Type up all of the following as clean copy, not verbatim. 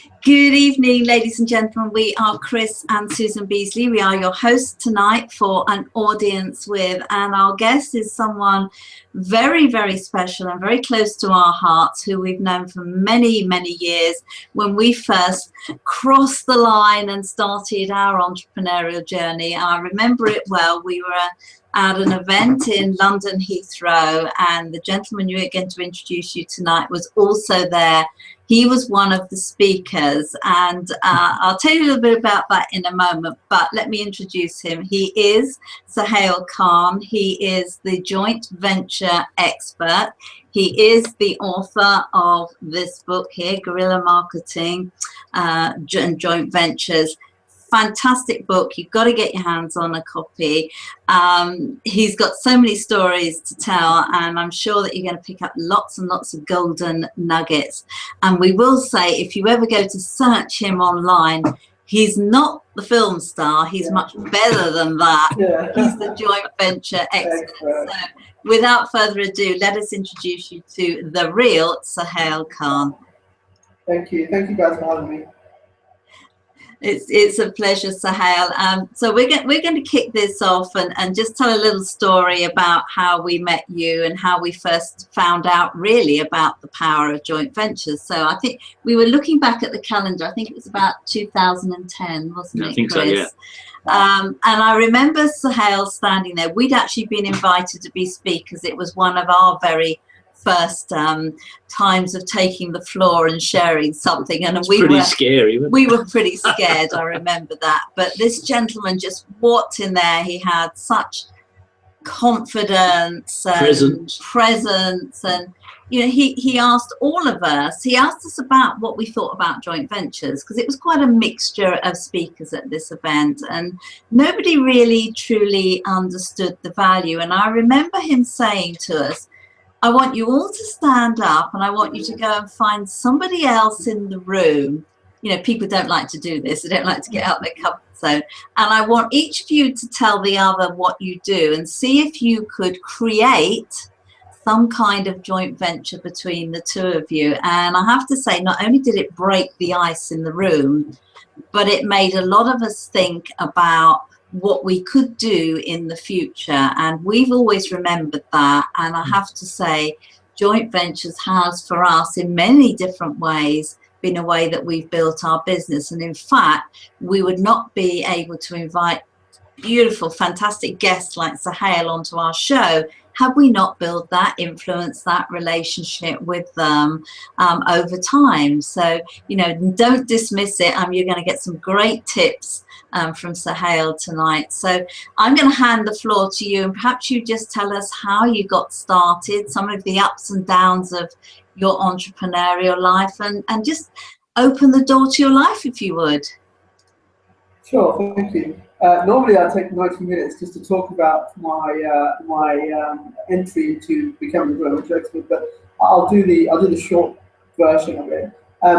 Good evening, ladies and gentlemen. We are Chris and Susan Beasley. We are your hosts tonight for an audience with, and our guest is someone very, very special and very close to our hearts, who we've known for many, many years. When we first crossed the line and started our entrepreneurial journey, I remember it well. We were at an event in London Heathrow, and the gentleman you're going to introduce you tonight was also there. He was one of the speakers, and I'll tell you a little bit about that in a moment, but let me introduce him. He is Sohail Khan. He is the joint venture expert. He is the author of this book here, Guerrilla Marketing and Joint Ventures. Fantastic book. You've got to get your hands on a copy. He's got so many stories to tell, and I'm sure that you're going to pick up lots and lots of golden nuggets. And we will say, if you ever go to search him online, he's not the film star. He's much better than that. He's the joint venture expert. So without further ado, let us introduce you to the real Sohail Khan. Thank you. Thank you guys for having me. It's a pleasure, Sohail. So we're going to kick this off and just tell a little story about how we met you and how we first found out really about the power of joint ventures. So I think we were looking back at the calendar. I think it was about 2010, wasn't it, I think Chris? so, yeah. And I remember Sohail standing there. We'd actually been invited to be speakers. It was one of our very first times of taking the floor and sharing something, and we were scary. We were pretty scared. I remember that. But this gentleman just walked in there. He had such confidence and presence, and you know, he asked all of us. He asked us about what we thought about joint ventures, because it was quite a mixture of speakers at this event, and nobody really truly understood the value. And I remember him saying to us, I want you all to stand up, and I want you to go and find somebody else in the room. You know, people don't like to do this. They don't like to get out of their comfort zone. And I want each of you to tell the other what you do and see if you could create some kind of joint venture between the two of you. And I have to say, not only did it break the ice in the room, but it made a lot of us think about what we could do in the future, and we've always remembered that. And I have to say, joint ventures has for us in many different ways been a way that we've built our business. And in fact, we would not be able to invite beautiful, fantastic guests like Sohail onto our show had we not built that influence, that relationship with them over time. So, you know, don't dismiss it. You're going to get some great tips from Sohail tonight. So I'm going to hand the floor to you, and perhaps you just tell us how you got started, some of the ups and downs of your entrepreneurial life, and just open the door to your life, if you would. Sure, thank you. Normally I take 90 minutes just to talk about my entry into becoming a joint venture expert, but I'll do the short version of it.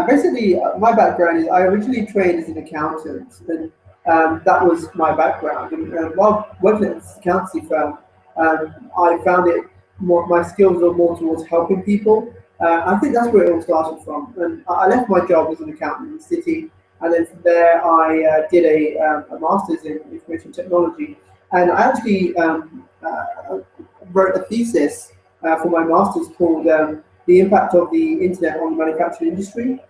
Basically, my background is I originally trained as an accountant, and that was my background. And while working at this accountancy firm, I found my skills were more towards helping people. I think that's where it all started from. And I left my job as an accountant in the city, and then from there I did a master's in information technology. And I actually wrote a thesis for my master's called The Impact of the Internet on the Manufacturing Industry.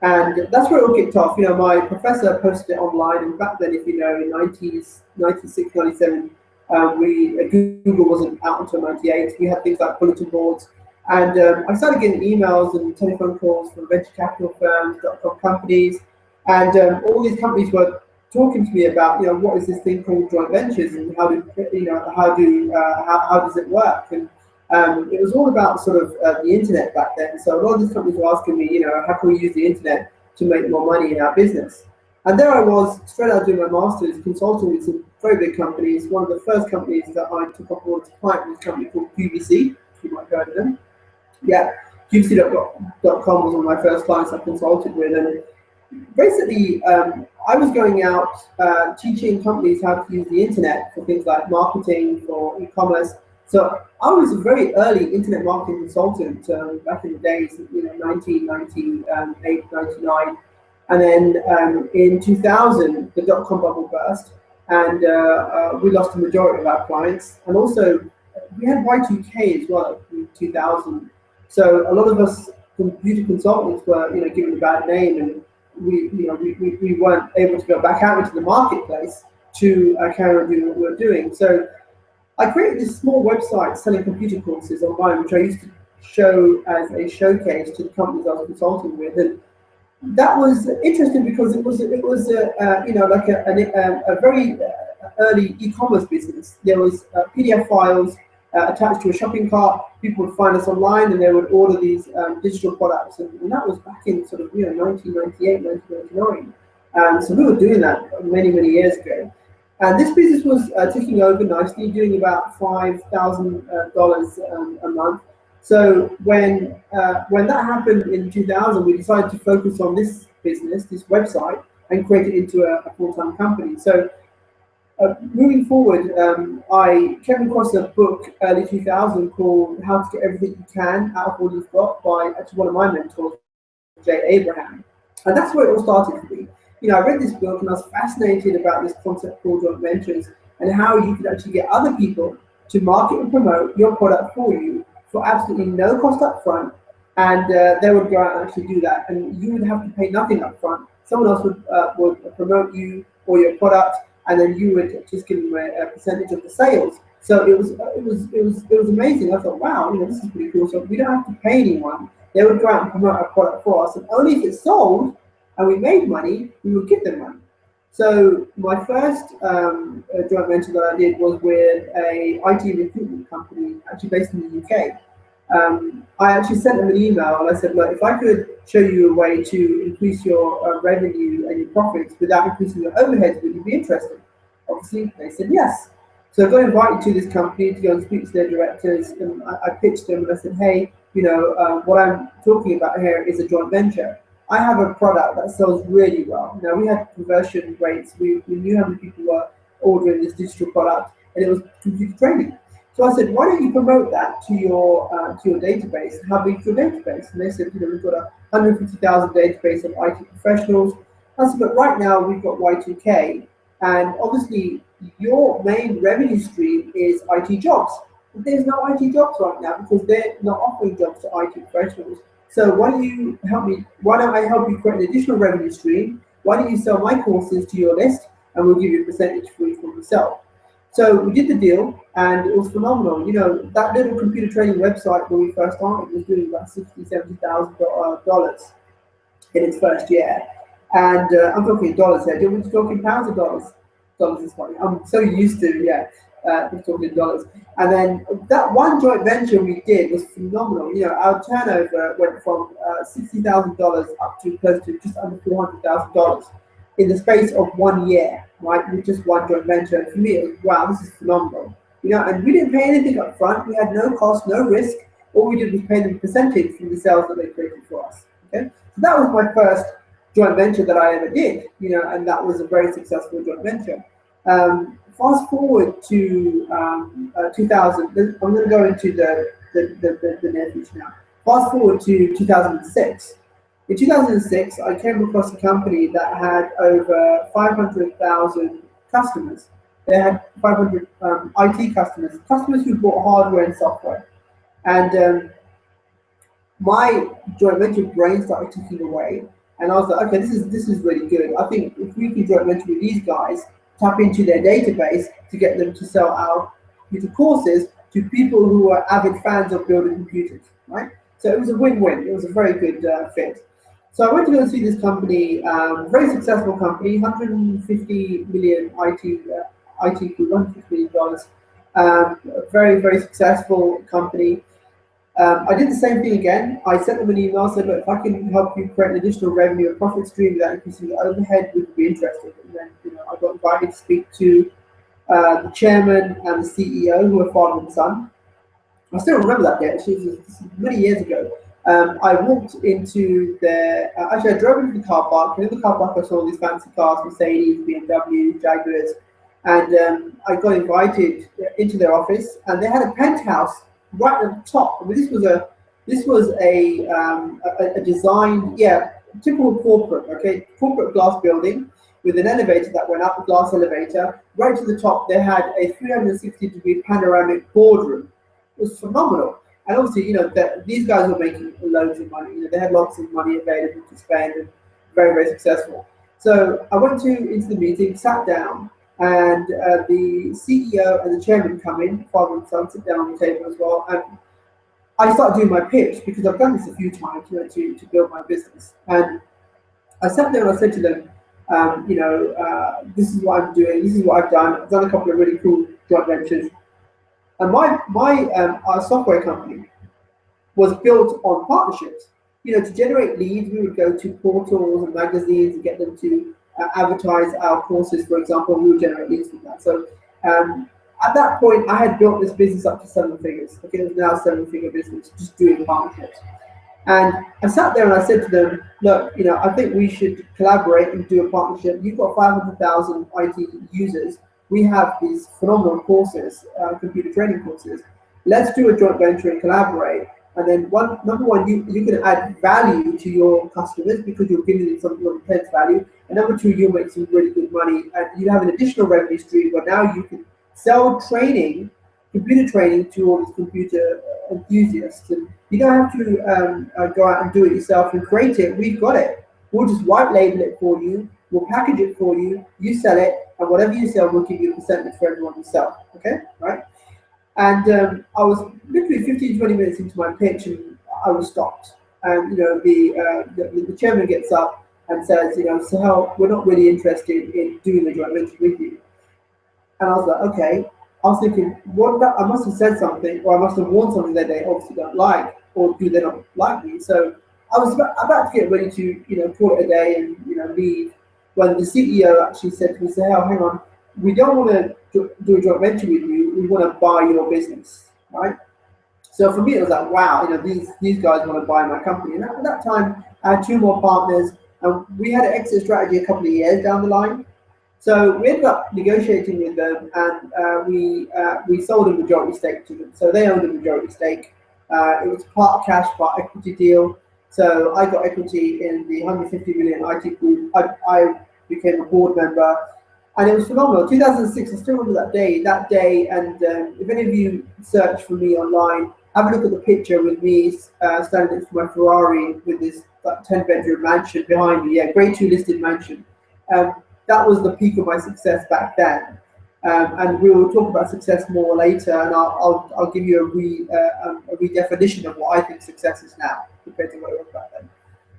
And that's where it all kicked off. You know, my professor posted it online, and back then, if you know, in 96, 97, Google wasn't out until 98. We had things like bulletin boards, and I started getting emails and telephone calls from venture capital firms, .com companies, and all these companies were talking to me about, you know, what is this thing called joint ventures, and how does it work? And it was all about sort of the internet back then. So a lot of these companies were asking me, you know, how can we use the internet to make more money in our business? And there I was, straight out doing my master's, consulting with some very big companies. One of the first companies that I took on board as a client was a company called QVC, if you might have heard of them. Yeah, QVC.com was one of my first clients I consulted with. And basically, I was going out teaching companies how to use the internet for things like marketing, for e-commerce. So I was a very early internet marketing consultant back in the days, you know, 1998, 99. And then in 2000, the dot-com bubble burst, and we lost the majority of our clients. And also, we had Y2K as well in 2000. So a lot of us computer consultants were, given a bad name, and we weren't able to go back out into the marketplace to carry on doing what we were doing. So I created this small website selling computer courses online, which I used to show as a showcase to the companies I was consulting with, and that was interesting because it was like a very early e-commerce business. There was PDF files attached to a shopping cart. People would find us online and they would order these digital products, and that was back in sort of 1998, 1999. So we were doing that many years ago. And this business was ticking over nicely, doing about $5,000 a month. So when that happened in 2000, we decided to focus on this business, this website, and create it into a full-time company. So moving forward, I came across a book early 2000 called How to Get Everything You Can Out of All You've Got by actually one of my mentors, Jay Abraham. And that's where it all started for me. I read this book and I was fascinated about this concept called joint ventures and how you could actually get other people to market and promote your product for you for absolutely no cost up front, and they would go out and actually do that, and you would have to pay nothing up front. Someone else would promote you or your product, and then you would just give them a percentage of the sales. So it was amazing. I thought, wow, this is pretty cool. So we don't have to pay anyone. They would go out and promote our product for us, and only if it's sold and we made money, we would give them money. So my first joint venture that I did was with a IT recruitment company, actually based in the UK. I actually sent them an email and I said, look, if I could show you a way to increase your revenue and your profits without increasing your overheads, would you be interested? Obviously, they said yes. So I got invited to this company to go and speak to their directors, and I pitched them and I said, hey, what I'm talking about here is a joint venture. I have a product that sells really well. Now, we had conversion rates. We knew how many people were ordering this digital product, and it was computer training. So I said, why don't you promote that to your database? How big is your database? And they said, we've got a 150,000 database of IT professionals. I said, but right now we've got Y2K, and obviously your main revenue stream is IT jobs. But there's no IT jobs right now because they're not offering jobs to IT professionals. So why don't you help me? Why don't I help you create an additional revenue stream? Why don't you sell my courses to your list, and we'll give you a percentage for each one you sell? So we did the deal, and it was phenomenal. That little computer training website when we first started was doing about $60,000-$70,000 in its first year. And I'm talking dollars here. Do you want me to talk in pounds or dollars? Dollars is fine. I'm so used to, we're talking dollars. And then that one joint venture we did was phenomenal. Our turnover went from $60,000 up to close to just under $400,000 in the space of 1 year, right? With just one joint venture. And for me, it was, wow, this is phenomenal. And we didn't pay anything up front. We had no cost, no risk. All we did was pay them a percentage from the sales that they created for us. Okay, so that was my first joint venture that I ever did. And that was a very successful joint venture. Fast forward to 2000. I'm going to go into the near future now. Fast forward to 2006. In 2006, I came across a company that had over 500,000 customers. They had 500 IT customers who bought hardware and software. And my joint venture brain started ticking away, and I was like, okay, this is really good. I think if we can joint venture with these guys, tap into their database to get them to sell our computer courses to people who are avid fans of building computers, right? So it was a win-win. It was a very good fit. So I went to go and see this company, very successful company, 150 million IT group, $150 million, very successful company. I did the same thing again. I sent them an email, said, look, if I can help you create an additional revenue and profit stream without increasing your overhead, would you be interested? And then, I got invited to speak to the chairman and the CEO, who are father and son. I still remember that day. Actually, it was many years ago. I walked into actually I drove into the car park, and in the car park I saw all these fancy cars, Mercedes, BMW, Jaguars, and I got invited into their office, and they had a penthouse right at the top. I mean, this was a designed, typical corporate, okay, corporate glass building with an elevator that went up, a glass elevator. Right to the top, they had a 360-degree panoramic boardroom. It was phenomenal. And obviously, these guys were making loads of money. They had lots of money available to spend, and very, very successful. So I went into the meeting, sat down, and the CEO and the chairman come in, father and son, sit down on the table as well. And I started doing my pitch because I've done this a few times, to build my business. And I sat there and I said to them, this is what I'm doing, this is what I've done. I've done a couple of really cool joint ventures. And our software company was built on partnerships. To generate leads, we would go to portals and magazines and get them to advertise our courses, for example. We would generate leads from that. So at that point, I had built this business up to 7 figures. Okay, it was now a 7-figure business, just doing partnerships. And I sat there and I said to them, look, I think we should collaborate and do a partnership. You've got 500,000 IT users. We have these phenomenal courses, computer training courses. Let's do a joint venture and collaborate. And then number one, you can add value to your customers because you're giving them something of intense value. And number two, you'll make some really good money. And you have an additional revenue stream where now you can sell training, computer training, to all these computer enthusiasts. And you don't have to go out and do it yourself and create it. We've got it. We'll just white label it for you. We'll package it for you. You sell it, and whatever you sell, we'll give you a percentage for everyone you sell. Okay, right? And I was literally 15, 20 minutes into my pitch, and I was stopped. And the chairman gets up and says, Sohail, we're not really interested in doing the joint venture with you. And I was like, okay. I was thinking, I must have said something, or I must have worn something that they obviously don't like, or do they not like me? So I was about to get ready to, call it a day and leave, when the CEO actually said to me, Sohail, hang on, we don't want to do a joint venture with you. We want to buy your business, right? So for me, it was like, wow, these guys want to buy my company. And at that time, I had 2 more partners, and we had an exit strategy a couple of years down the line. So we ended up negotiating with them, and we sold a majority stake to them. So they owned a majority stake. It was part cash, part equity deal. So I got equity in the 150 million IT group. I became a board member, and it was phenomenal. 2006, I still remember that day. And if any of you search for me online, have a look at the picture with me standing next to my Ferrari with this 10-bedroom mansion behind me. Yeah, grade 2 listed mansion. That was the peak of my success back then. And we will talk about success more later, and I'll give you a redefinition of what I think success is now compared to what it was back then.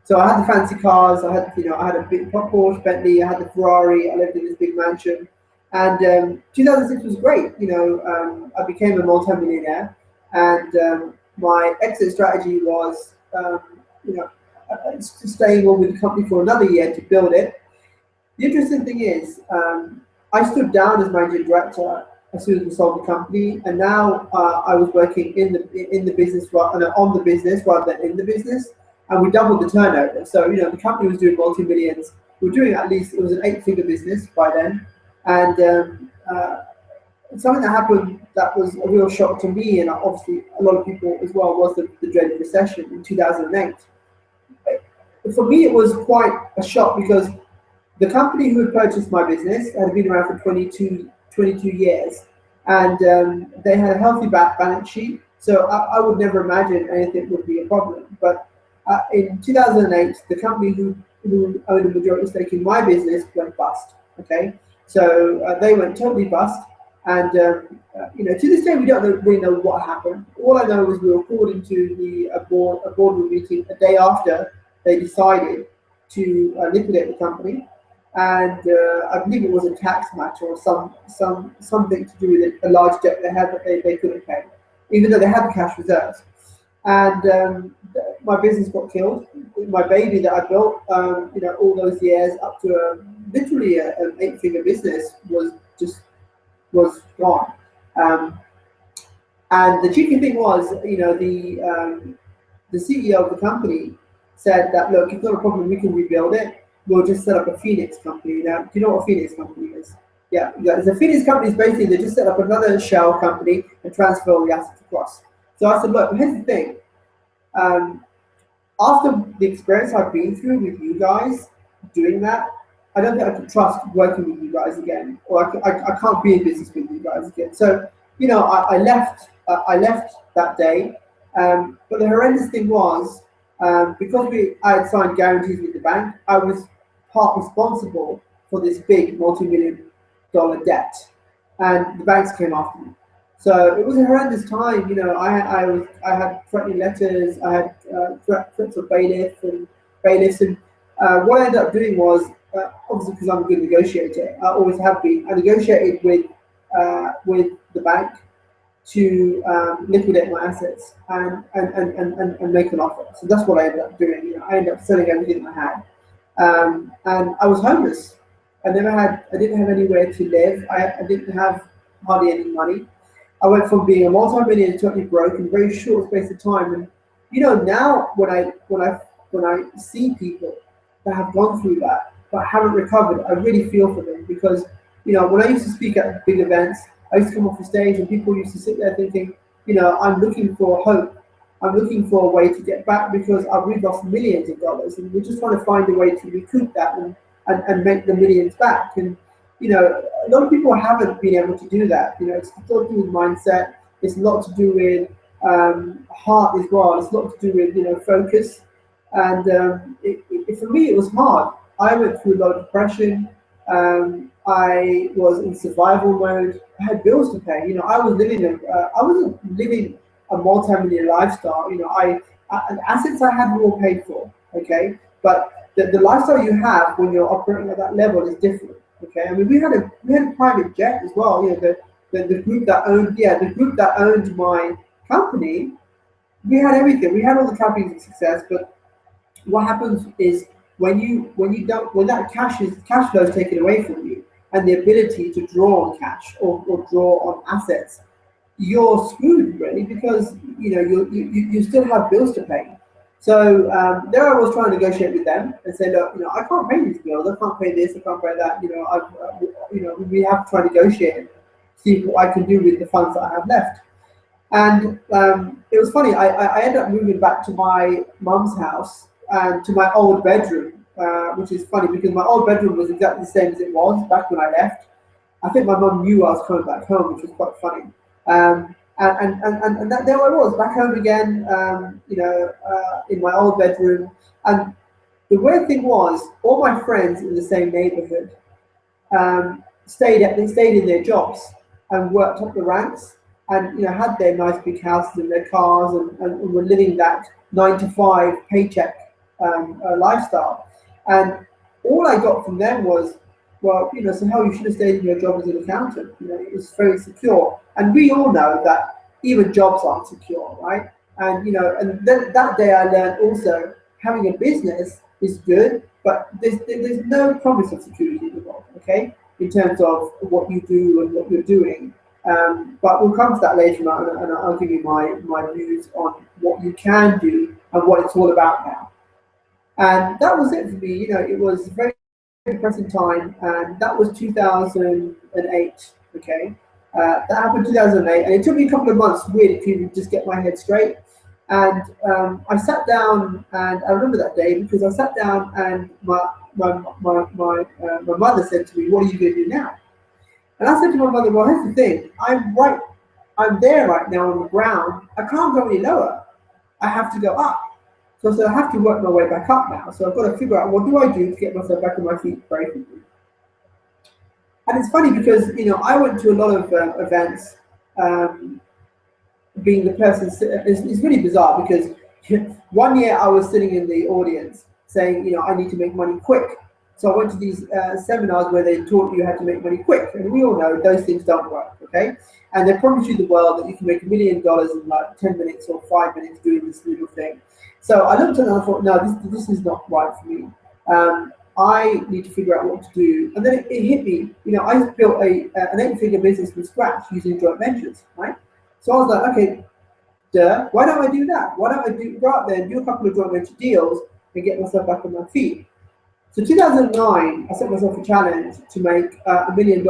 So I had the fancy cars. I had a big Porsche, Bentley. I had the Ferrari. I lived in this big mansion, and 2006 was great. I became a multi-millionaire, and my exit strategy was, staying on with the company for another year to build it. The interesting thing is, I stood down as managing director as soon as we sold the company, and now I was working in the business, on the business rather than in the business, and we doubled the turnover. So the company was doing multi-millions. We were doing it was an 8-figure business by then, and something that happened that was a real shock to me, and obviously a lot of people as well, was the dreaded recession in 2008. For me, it was quite a shock because the company who had purchased my business had been around for 22 years, and they had a healthy balance sheet. So I would never imagine anything would be a problem. But in 2008, the company who owned a majority stake in my business went bust. Okay, so they went totally bust, and to this day we don't really know what happened. All I know is we were called into a boardroom meeting a day after they decided to liquidate the company. And I believe it was a tax matter or something to do with a large debt they had that they couldn't pay, even though they had the cash reserves. And my business got killed. My baby that I built, all those years up to literally an 8-figure business was gone. And the cheeky thing was, the CEO of the company said that, look, it's not a problem. We can rebuild it. We'll just set up a Phoenix company. Now, do you know what a Phoenix company is? Yeah, the Phoenix company is basically, they just set up another shell company and transfer all the assets across. So I said, look, here's the thing. after the experience I've been through with you guys doing that, I don't think I could trust working with you guys again, or I can't be in business with you guys again. So, you know, I left. I left that day. But the horrendous thing was, because I had signed guarantees with the bank, I was part responsible for this big multi-million-dollar debt, and the banks came after me. So it was a horrendous time. You know, I had threatening letters, I had threats of bailiffs, and what I ended up doing was, obviously because I'm a good negotiator, I always have been. I negotiated with the bank to liquidate my assets and make an offer. So that's what I ended up doing. You know, I ended up selling everything I had, and I was homeless. I didn't have anywhere to live. I didn't have hardly any money. I went from being a multi-millionaire to totally broke in a very short space of time. And you know, now when I see people that have gone through that but haven't recovered, I really feel for them, because you know, when I used to speak at big events, I used to come off the stage and people used to sit there thinking, you know, I'm looking for hope. I'm looking for a way to get back because we've lost millions of dollars, and we're just trying to find a way to recoup that and make the millions back. And you know, a lot of people haven't been able to do that. You know, it's a lot to do with mindset. It's a lot to do with heart as well. It's a lot to do with, you know, focus. And for me, it was hard. I went through a lot of depression. I was in survival mode. I had bills to pay. You know, I wasn't living a multi-million lifestyle. You know, assets I had were all paid for. Okay, but the lifestyle you have when you're operating at that level is different. Okay, I mean, we had a private jet as well. You know, the group that owned my company, we had everything. We had all the trappings of success. But what happens is when that cash flow is taken away from you, and the ability to draw on cash or draw on assets, you're screwed really, because you know you still have bills to pay. So there I was trying to negotiate with them and say, look, you know, I can't pay these bills, I can't pay this, I can't pay that. You know, we have to try to negotiate and see what I can do with the funds that I have left. And it was funny. I ended up moving back to my mum's house and to my old bedroom, which is funny because my old bedroom was exactly the same as it was back when I left. I think my mum knew I was coming back home, which was quite funny. And there I was back home again, you know, in my old bedroom. And the weird thing was, all my friends in the same neighborhood stayed in their jobs and worked up the ranks, and you know, had their nice big houses and their cars, and were living that 9 to 5 paycheck lifestyle. And all I got from them was, well, you know, so how you should have stayed in your job as an accountant. You know, it's very secure. And we all know that even jobs aren't secure, right? And you know, and then that day I learned also having a business is good, but there's no promise of security involved, okay, in terms of what you do and what you're doing. But we'll come to that later on, and I'll give you my views on what you can do and what it's all about now. And that was it for me. You know, it was a very depressing time, and that was 2008. Okay, that happened in 2008, and it took me a couple of months really to just get my head straight. And I sat down, and I remember that day because I sat down, and my mother said to me, "What are you going to do now?" And I said to my mother, "Well, here's the thing. I'm there right now on the ground. I can't go any lower. I have to go up. So I said, I have to work my way back up now. So I've got to figure out, what do I do to get myself back on my feet very quickly?" And it's funny because, you know, I went to a lot of events, being the person. It's really bizarre because one year I was sitting in the audience saying, you know, I need to make money quick. So I went to these seminars where they taught you how to make money quick, and we all know those things don't work, okay? And they promise you the world that you can make $1 million in like 10 minutes or 5 minutes doing this little thing. So I looked at it and I thought, no, this is not right for me. I need to figure out what to do. And then it hit me. You know, I built an 8-figure business from scratch using joint ventures, right? So I was like, okay, why don't I do that? Why don't I go out there and do a couple of joint venture deals and get myself back on my feet? So 2009, I set myself a challenge to make $1 million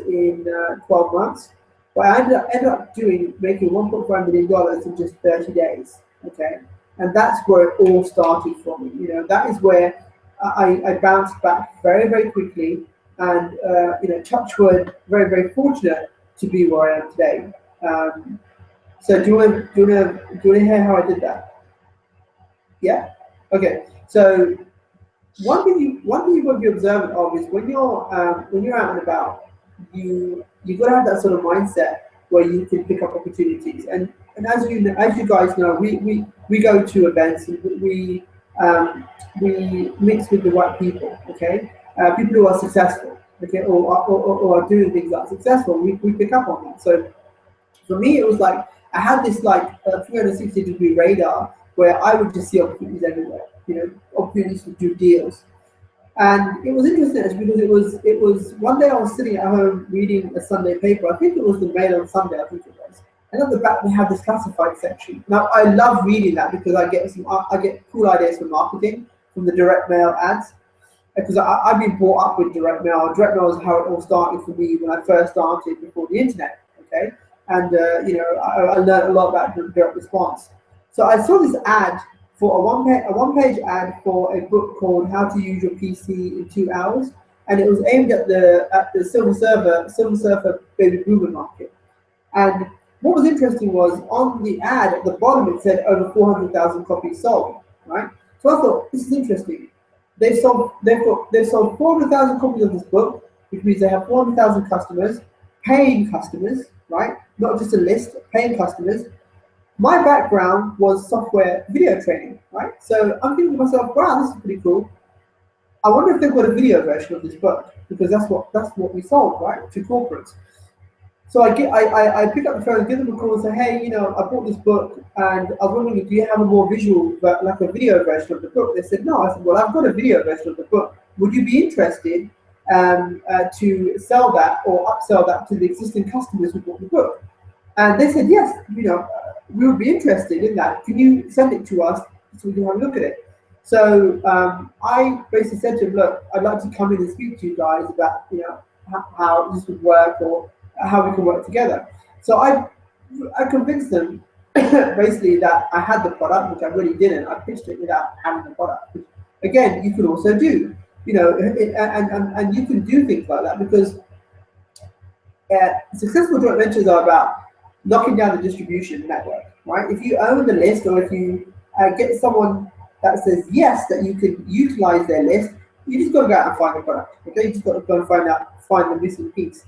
in 12 months. But I ended up making $1.5 million in just 30 days. Okay, And that's where it all started for me. You know, that is where I bounced back very, very quickly, and you know, touch wood, very, very fortunate to be where I am today. So do you want to hear how I did that? Yeah. Okay. So one thing you've got to be observant of is when you're out and about, you got to have that sort of mindset where you can pick up opportunities. And as you guys know, we go to events, and we mix with the right people. Okay, people who are successful. Okay, or are doing things that are successful. We pick up on that. So for me, it was like I had this like 360-degree radar where I would just see opportunities everywhere. You know, opportunities to do deals. And it was interesting because it was one day I was sitting at home reading a Sunday paper. I think it was the Mail on Sunday. I think it was. And at the back they have this classified section. Now I love reading that because I get cool ideas for marketing from the direct mail ads. Because I've been brought up with direct mail. Direct mail is how it all started for me when I first started before the internet. Okay, and you know, I learned a lot about direct response. So I saw this ad for a one-page ad for a book called How to Use Your PC in 2 Hours, and it was aimed at the Silver Surfer baby boomer market. And what was interesting was on the ad at the bottom it said over 400,000 copies sold. Right, so I thought this is interesting. They've sold 400,000 copies of this book, which means they have 400,000 customers, paying customers, right? Not just a list, paying customers. My background was software video training, right? So I'm thinking to myself, wow, this is pretty cool. I wonder if they've got a video version of this book, because that's what we sold, right, to corporates. So I pick up the phone, give them a call, and say, hey, you know, I bought this book, and I was wondering, do you have a more visual, like a video version of the book? They said, no. I said, well, I've got a video version of the book. Would you be interested to sell that or upsell that to the existing customers who bought the book? And they said, yes, you know, we would be interested in that. Can you send it to us so we can have a look at it? So I basically said to him, look, I'd like to come in and speak to you guys about, you know, how this would work or how we can work together. So I convinced them basically that I had the product, which I really didn't. I pitched it without having the product, which again, you can also do, you know, and you can do things like that because successful joint ventures are about knocking down the distribution network, right? If you own the list, or if you get someone that says yes, that you can utilize their list, you just got to go out and find the product. Okay, you just got to go and find the missing piece.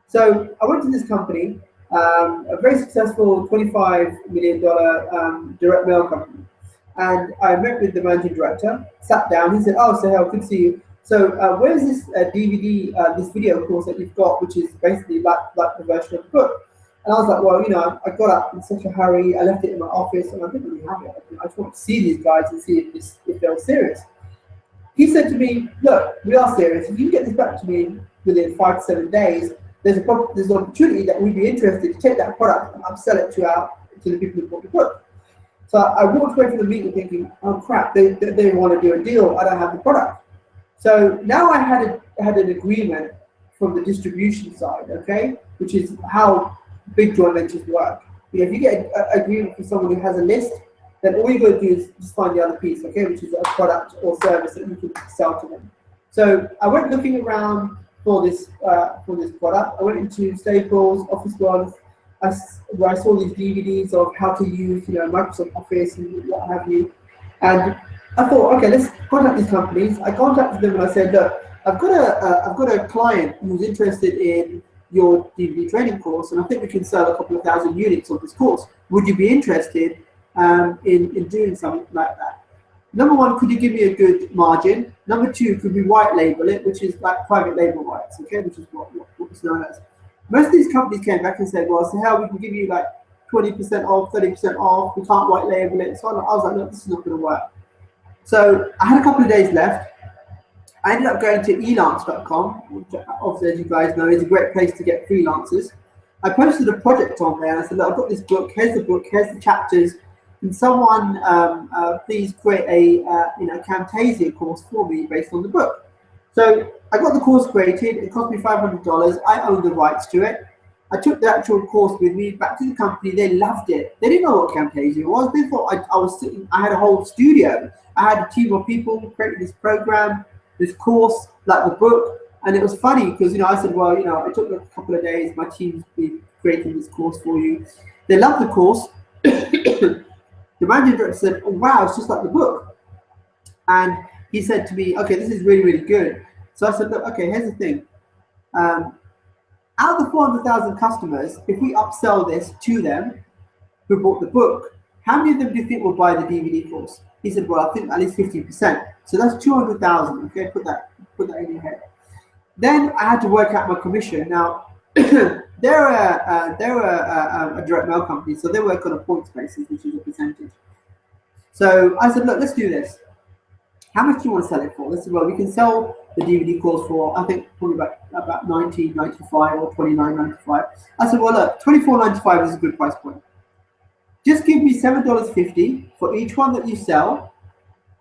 So I went to this company, a very successful $25 million direct mail company, and I met with the managing director. Sat down. He said, "Oh, Sohail, good to see you. So where's this DVD, this video course that you've got, which is basically like the version of the book?" And I was like, well, you know, I got up in such a hurry. I left it in my office, and I didn't really have it. I just wanted to see these guys and see if they were serious. He said to me, look, we are serious. If you can get this back to me within 5 to 7 days, there's an opportunity that we'd be interested to take that product and upsell it to the people who bought the book. So I walked away from the meeting thinking, oh crap, they want to do a deal. I don't have the product. So now I had an agreement from the distribution side, okay, which is how big joint ventures work. You know, if you get an agreement from someone who has a list, then all you got to do is just find the other piece, okay, which is a product or service that you can sell to them. So I went looking around for this product. I went into Staples, Office World, where I saw these DVDs of how to use, you know, Microsoft Office and what have you. And I thought, okay, let's contact these companies. I contacted them and I said, look, I've got a client who's interested in your DVD training course, and I think we can sell a couple of thousand units of this course. Would you be interested in doing something like that? Number one, could you give me a good margin? Number two, could we white label it, which is like private label rights, okay, which is what it's known as. Most of these companies came back and said, well, so how we can give you like 20% off, 30% off, we can't white label it. So I was like, look, this is not going to work. So I had a couple of days left. I ended up going to elance.com, which obviously, as you guys know, is a great place to get freelancers. I posted a project on there and I said, look, I've got this book, here's the chapters. Can someone please create a Camtasia course for me based on the book? So I got the course created. It cost me $500. I own the rights to it. I took the actual course with me back to the company. They loved it. They didn't know what Camtasia was. They thought I was sitting, I had a whole studio. I had a team of people creating this program, this course, like the book. And it was funny because, I said, well, it took a couple of days. My team's been creating this course for you. They loved the course. The managing director said, oh, wow, it's just like the book. And he said to me, okay, this is really, really good. So I said, look, okay, here's the thing. Out of the 400,000 customers, if we upsell this to them who bought the book, how many of them do you think will buy the DVD course? He said, well, I think at least 50%. So that's 200,000. Okay, put that in your head. Then I had to work out my commission. Now, they're a direct mail company, so they work on a points basis, which is a percentage. So I said, look, let's do this. How much do you want to sell it for? They said, well, we can sell the DVD course for, I think, probably about $19.95 or $29.95. I said, well, look, $24.95 is a good price point. Just give me $7.50 for each one that you sell,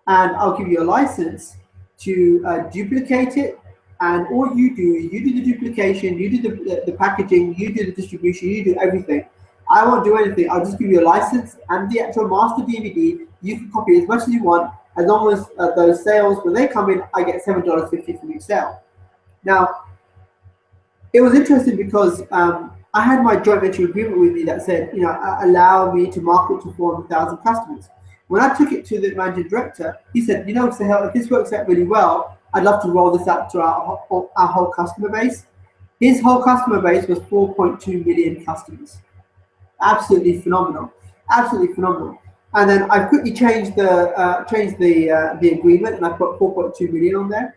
and I'll give you a license to duplicate it. And all you do is you do the duplication, you do the packaging, you do the distribution, you do everything. I won't do anything. I'll just give you a license and the actual master DVD. You can copy as much as you want, as long as those sales, when they come in, I get $7.50 from each sale. Now, it was interesting because I had my joint venture agreement with me that said, allow me to market to 400,000 customers. When I took it to the managing director, he said, Sohail, if this works out really well, I'd love to roll this out to our whole customer base. His whole customer base was 4.2 million customers. Absolutely phenomenal. Absolutely phenomenal. And then I quickly changed the agreement, and I put 4.2 million on there.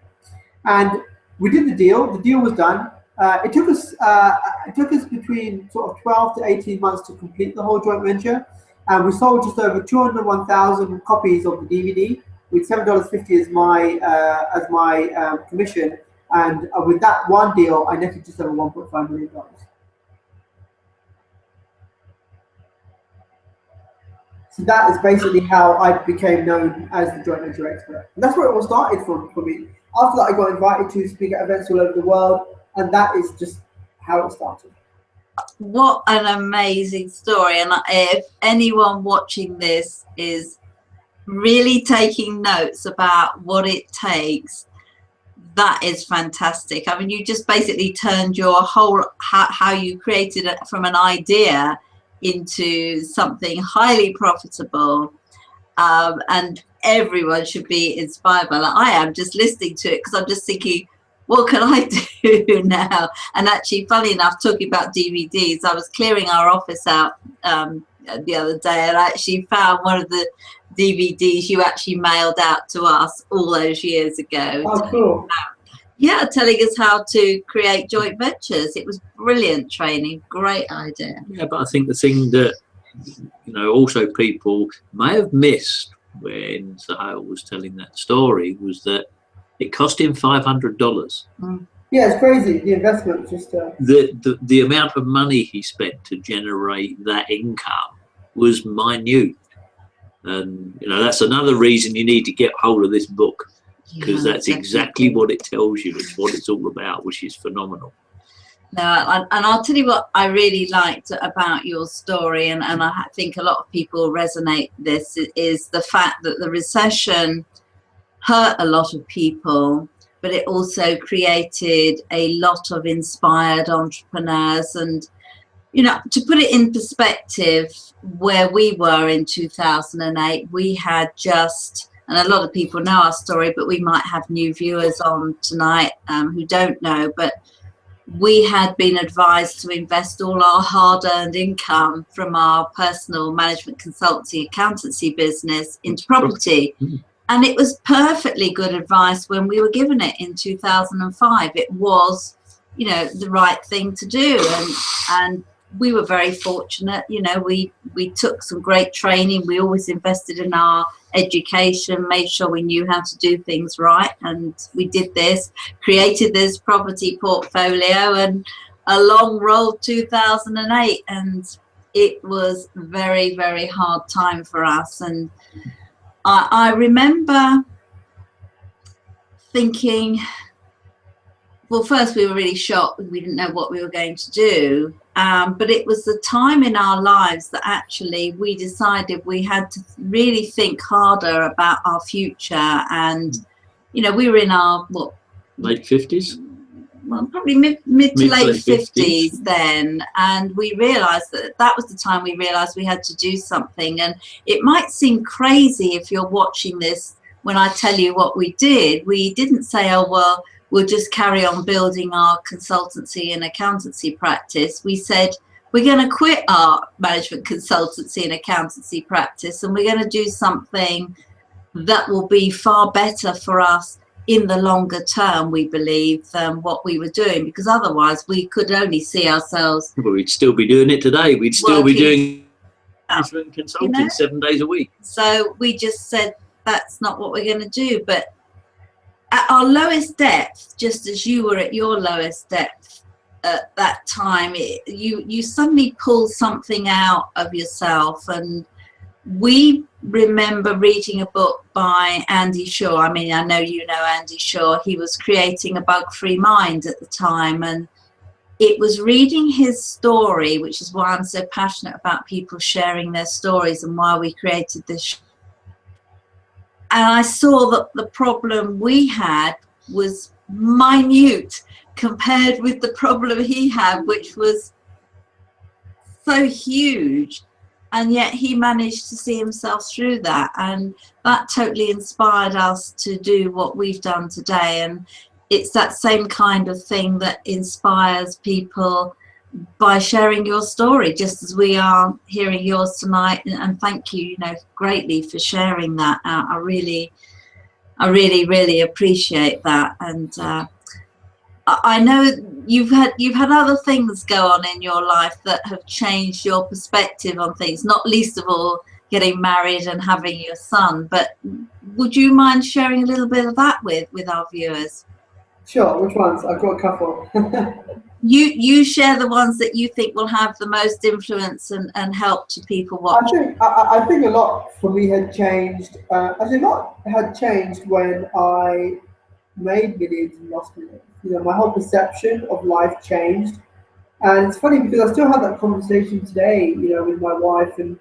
And we did the deal. The deal was done. It took us between sort of 12 to 18 months to complete the whole joint venture. And we sold just over 201,000 copies of the DVD with $7.50 as my commission. And with that one deal, I netted just over $1.5 million. So that is basically how I became known as the joint venture expert. And that's where it all started for me. After that, I got invited to speak at events all over the world, and that is just how it started. What an amazing story. And if anyone watching this is really taking notes about what it takes, that is fantastic. I mean, you just basically turned your whole, how you created it from an idea into something highly profitable, and everyone should be inspired by that. I am just listening to it because I'm just thinking, what can I do now? And actually, funny enough, talking about DVDs, I was clearing our office out the other day, and I actually found one of the DVDs you actually mailed out to us all those years ago. Oh, cool. Telling us how to create joint ventures. It was brilliant training, great idea. Yeah, but I think the thing that also people may have missed when Sohail was telling that story was that it cost him $500. Yeah, it's crazy. The investment just the amount of money he spent to generate that income was minute, and that's another reason you need to get hold of this book, because that's exactly what it tells you. It's what it's all about, which is phenomenal. No, and I'll tell you what I really liked about your story, and I think a lot of people resonate this, is the fact that the recession hurt a lot of people, but it also created a lot of inspired entrepreneurs. And to put it in perspective, where we were in 2008, we had just, and a lot of people know our story, but we might have new viewers on tonight who don't know, but we had been advised to invest all our hard-earned income from our personal management consultancy accountancy business into property. And it was perfectly good advice when we were given it in 2005. It was, the right thing to do. And we were very fortunate. We took some great training. We always invested in our education, made sure we knew how to do things right. And we did this, created this property portfolio, and along rolled 2008. And it was very, very hard time for us. And I remember thinking, well, first we were really shocked. We didn't know what we were going to do. But it was the time in our lives that actually we decided we had to really think harder about our future. And, you know, we were in our, late 50s? Well, probably mid to late 50s then. And we realized that was the time we realized we had to do something. And it might seem crazy if you're watching this when I tell you what we did. We didn't say, oh, well, we'll just carry on building our consultancy and accountancy practice. We said, we're going to quit our management consultancy and accountancy practice, and we're going to do something that will be far better for us in the longer term, we believe, than what we were doing, because otherwise we could only see ourselves. Well, we'd still be doing it today. We'd still be doing management consulting, you know? 7 days a week. So we just said, that's not what we're going to do. But at our lowest depth, just as you were at your lowest depth at that time, you suddenly pull something out of yourself. And we remember reading a book by Andy Shaw. I mean, I know you know Andy Shaw. He was creating a bug-free mind at the time, and it was reading his story, which is why I'm so passionate about people sharing their stories and why we created this. And I saw that the problem we had was minute compared with the problem he had, which was so huge. And yet he managed to see himself through that. And that totally inspired us to do what we've done today. And it's that same kind of thing that inspires people by sharing your story, just as we are hearing yours tonight. And thank you, you know, greatly for sharing that. I really appreciate that. And I know you've had other things go on in your life that have changed your perspective on things, not least of all getting married and having your son. But would you mind sharing a little bit of that with our viewers? Sure. Which ones? I've got a couple. You share the ones that you think will have the most influence and help to people watching. I think a lot for me had changed. I think a lot had changed when I made millions and lost millions. You know, my whole perception of life changed. And it's funny because I still have that conversation today, you know, with my wife. And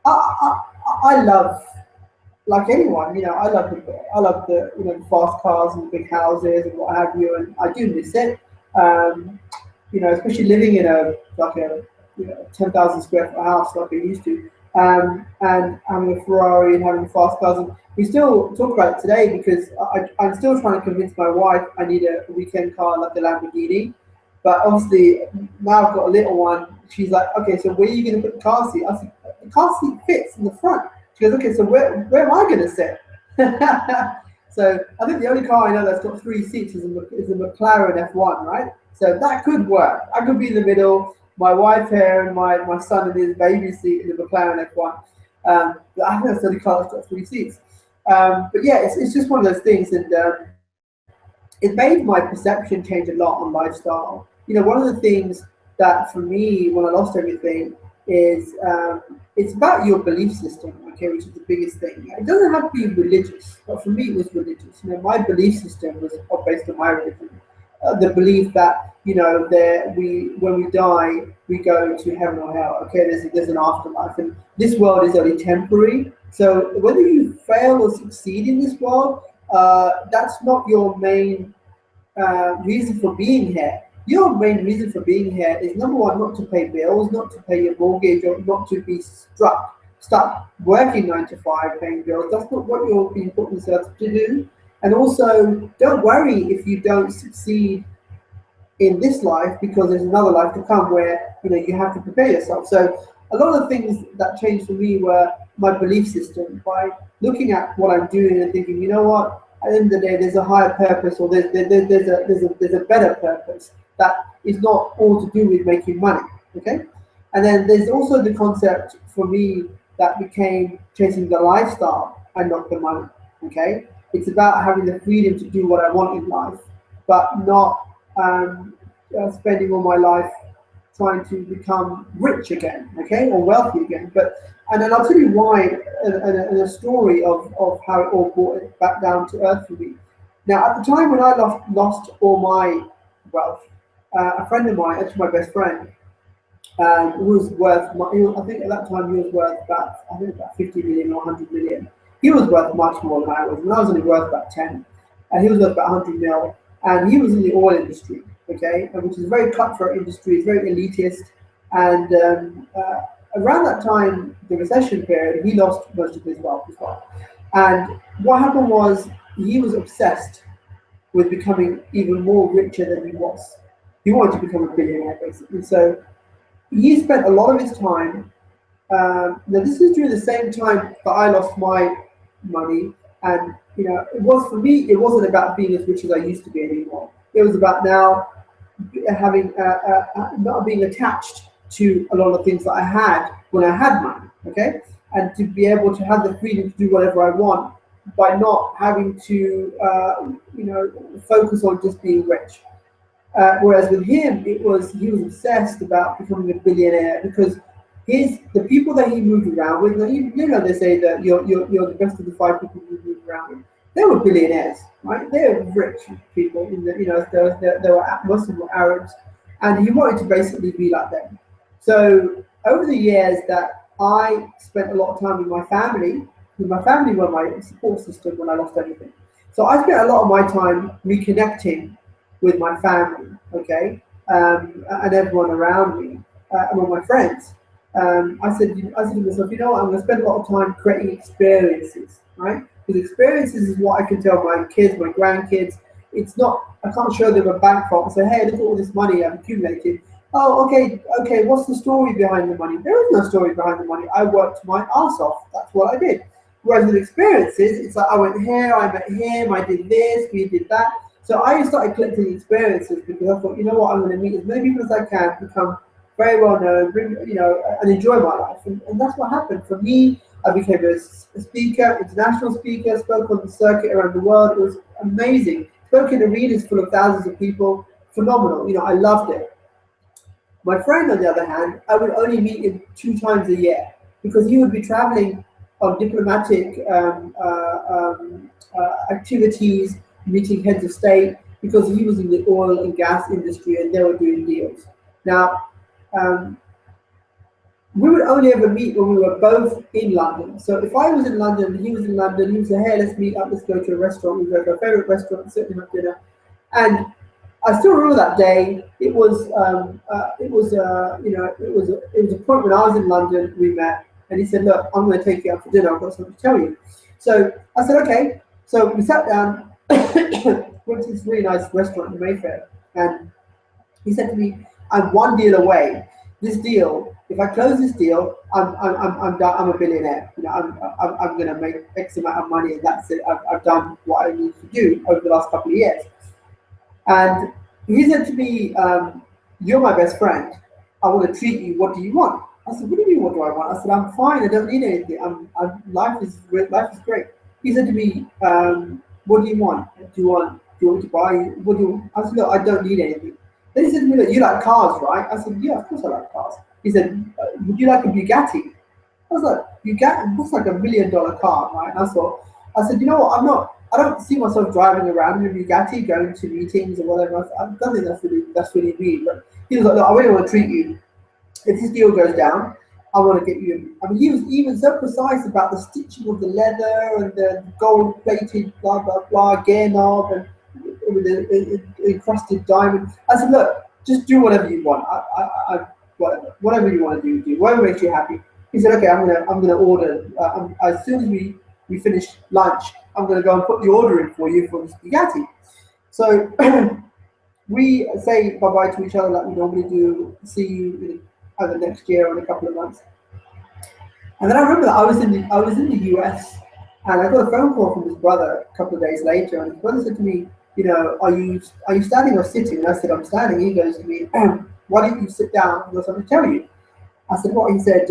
I love, like anyone, you know, I love the you know, the fast cars and the big houses and what have you, and I do miss it. You know, especially living in a 10,000 square foot house like I used to, and having a Ferrari and having fast cars. And we still talk about it today because I'm still trying to convince my wife I need a weekend car like a Lamborghini. But obviously now I've got a little one. She's like, okay, so where are you going to put the car seat? I said, the car seat fits in the front. She goes, okay, so where am I going to sit? So I think the only car I know that's got 3 seats is a McLaren F1, right? So that could work. I could be in the middle, my wife here and my son in his baby seat in the McLaren F1. But I think that's the only car that's got 3 seats. But yeah, it's just one of those things, and it made my perception change a lot on lifestyle. You know, one of the things that for me, when I lost everything, is it's about your belief system, okay, which is the biggest thing. It doesn't have to be religious, but for me it was religious. You know, my belief system was based on my religion. The belief that, you know, when we die, we go to heaven or hell. Okay, there's an afterlife, and this world is only temporary. So whether you fail or succeed in this world, that's not your main reason for being here. Your main reason for being here is, number one, not to pay bills, not to pay your mortgage, or not to be stuck working 9 to 5 paying bills. That's not what you're being put on this earth to do. And also, don't worry if you don't succeed in this life, because there's another life to come where, you know, you have to prepare yourself. So a lot of the things that changed for me were my belief system. By looking at what I'm doing and thinking, you know what, at the end of the day, there's a higher purpose, or there's a better purpose that is not all to do with making money. Okay, and then there's also the concept for me that became chasing the lifestyle and not the money. Okay, it's about having the freedom to do what I want in life, but not spending all my life trying to become rich again, okay, or wealthy again. And then I'll tell you why, and a story of how it all brought it back down to earth for me. Now, at the time when I lost all my wealth. A friend of mine, actually my best friend, who was worth, I think at that time he was worth about 50 million or 100 million. He was worth much more than I was, and I was only worth about 10. And he was worth about 100 mil, and he was in the oil industry, okay, which is a very cutthroat industry, it's very elitist. And around that time, the recession period, he lost most of his wealth as well. And what happened was he was obsessed with becoming even more richer than he was. He wanted to become a billionaire, basically. So he spent a lot of his time. Now this is during the same time that I lost my money, and it was, for me, it wasn't about being as rich as I used to be anymore. It was about now having not being attached to a lot of things that I had when I had money, okay, and to be able to have the freedom to do whatever I want by not having to focus on just being rich. Whereas with him, he was obsessed about becoming a billionaire, because the people that he moved around with, they say that you're the best of the 5 people you move around with. They were billionaires, right? They were rich people. They were, most of them were Arabs, and he wanted to basically be like them. So over the years that I spent a lot of time with my family were my support system when I lost everything. So I spent a lot of my time reconnecting with my family, okay, and everyone around me, and all my friends. I said to myself, I'm going to spend a lot of time creating experiences, right? Because experiences is what I can tell my kids, my grandkids. It's not, I can't show them a bank vault and say, hey, look at all this money I've accumulated. Oh, okay, what's the story behind the money? There is no story behind the money. I worked my ass off. That's what I did. Whereas with experiences, it's like I went here, I met him, I did this, we did that. So I started collecting experiences because I thought, I'm going to meet as many people as I can, become very well known, and enjoy my life. And that's what happened. For me, I became a speaker, international speaker, spoke on the circuit around the world. It was amazing. Spoke in arenas full of thousands of people. Phenomenal. I loved it. My friend, on the other hand, I would only meet him 2 times a year, because he would be traveling on diplomatic activities, meeting heads of state, because he was in the oil and gas industry and they were doing deals. Now, we would only ever meet when we were both in London. So if I was in London and he was in London, he would say, hey, let's meet up, let's go to a restaurant. We'd go to our favorite restaurant, sit and have dinner. And I still remember that day. It was a point when I was in London. We met, and he said, "Look, I'm going to take you out for dinner. I've got something to tell you." So I said, "Okay." So we sat down, went to this really nice restaurant in Mayfair, and he said to me, "I'm one deal away. This deal, if I close this deal, I'm done. I'm a billionaire. I'm going to make X amount of money, and that's it. I've done what I need to do over the last couple of years." And he said to me, "You're my best friend. I want to treat you. What do you want?" I said, "What do you mean? What do I want?" I said, "I'm fine. I don't need anything. Life is great." He said to me, "What do you want? Do you want to buy? What do you?" I said, "Look, I don't need anything." Then he said to me, "Look, you like cars, right?" I said, "Yeah, of course I like cars." He said, "Would you like a Bugatti?" I was like, "Bugatti? That's like $1 million car, right?" And I said, "You know what? I don't see myself driving around in a Bugatti, going to meetings or whatever. I don't think that's really me." But he was like, "Look, I really want to treat you. If this deal goes down, I want to get you." I mean, he was even so precise about the stitching of the leather and the gold-plated blah blah blah gear knob and with the encrusted diamond. I said, "Look, just do whatever you want. Whatever you want to do, whatever makes you happy." He said, "Okay, I'm gonna order. As soon as we finish lunch, I'm going to go and put the order in for you for this Bugatti." So we say bye-bye to each other like we normally do. See you either next year or in a couple of months. And then I remember that I was in the US, and I got a phone call from his brother a couple of days later, and his brother said to me, "Are you standing or sitting?" And I said, "I'm standing." He goes to me, "Why don't you sit down? I've got something to tell you." I said, "What?" He said,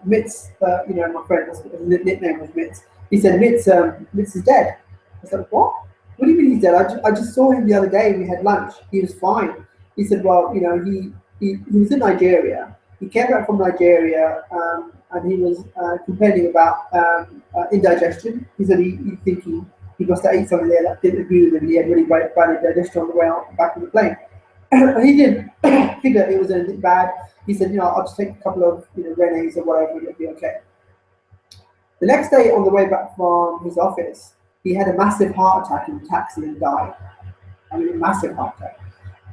"Mitz, my friend, his nickname was Mitz. He said, Mitz is dead." I said, "What? What do you mean he's dead? I just saw him the other day. We had lunch. He was fine." He said, "Well, he was in Nigeria. He came back from Nigeria, and he was complaining about indigestion. He said he must have ate something there that didn't agree with him. He had really bad indigestion on the way out back of the plane. he didn't think that it was anything bad. He said, I'll just take a couple of Renes or whatever, and it'll be okay. The next day, on the way back from his office, he had a massive heart attack in a taxi and died. I mean, a massive heart attack.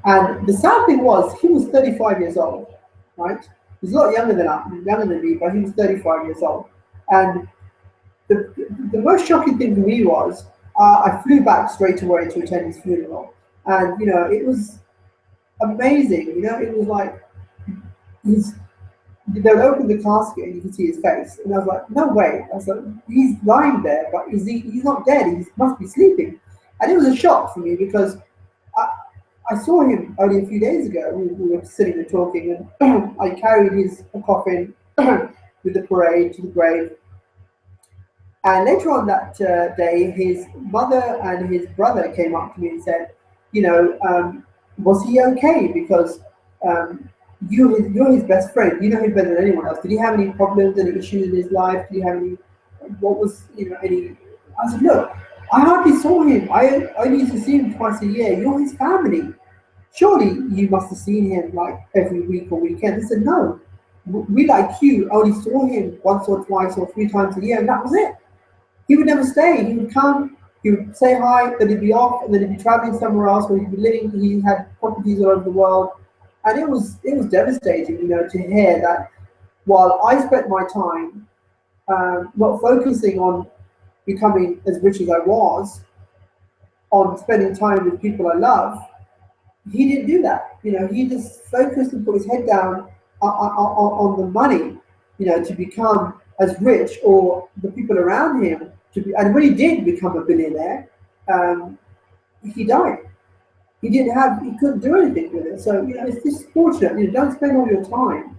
And the sad thing was, he was 35 years old, right? He's a lot younger than me, but he was 35 years old. And the most shocking thing for me was, I flew back straight away to attend his funeral. And, it was amazing. It was like, they would open the casket and you could see his face. And I was like, no way. I was like, he's lying there, but he's not dead. He must be sleeping. And it was a shock for me because I saw him only a few days ago. We were sitting and talking, and I carried his coffin with the parade to the grave. And later on that day, his mother and his brother came up to me and said, was he okay? Because you're his best friend. You know him better than anyone else. Did he have any problems, any issues in his life? Did he have any? What was any? I said, look, I hardly saw him. I only used to see him twice a year. You're his family. Surely you must have seen him like every week or weekend. They said, no. We, like you, only saw him once or twice or 3 times a year, and that was it. He would never stay. He would come, he would say hi, then he'd be off, and then he'd be traveling somewhere else where he'd be living. He had properties all over the world. And it was devastating, to hear that while I spent my time not focusing on becoming as rich as I was, on spending time with people I love, he didn't do that. He just focused and put his head down on the money, to become as rich, or the people around him to be. And when he did become a billionaire, he died. He couldn't do anything with it. So it's just fortunate. Don't spend all your time,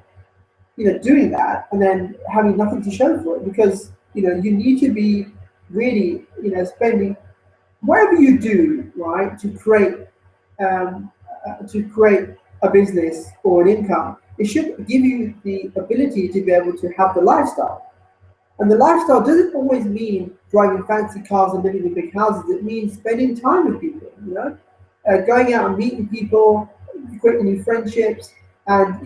doing that and then having nothing to show for it, because you need to be really, spending whatever you do, right, to create a business or an income. It should give you the ability to be able to have the lifestyle. And the lifestyle doesn't always mean driving fancy cars and living in big houses. It means spending time with people, going out and meeting people, creating new friendships, and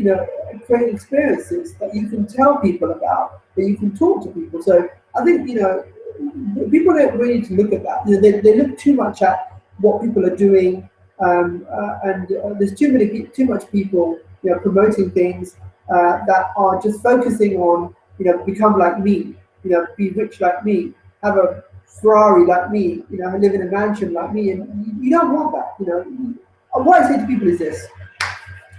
creating experiences that you can tell people about, that you can talk to people. So I think people don't really need to look at that. They look too much at what people are doing, and there's too much people promoting things that are just focusing on become like me, be rich like me, have a Ferrari like me, live in a mansion like me, and you don't want that. What I say to people is this: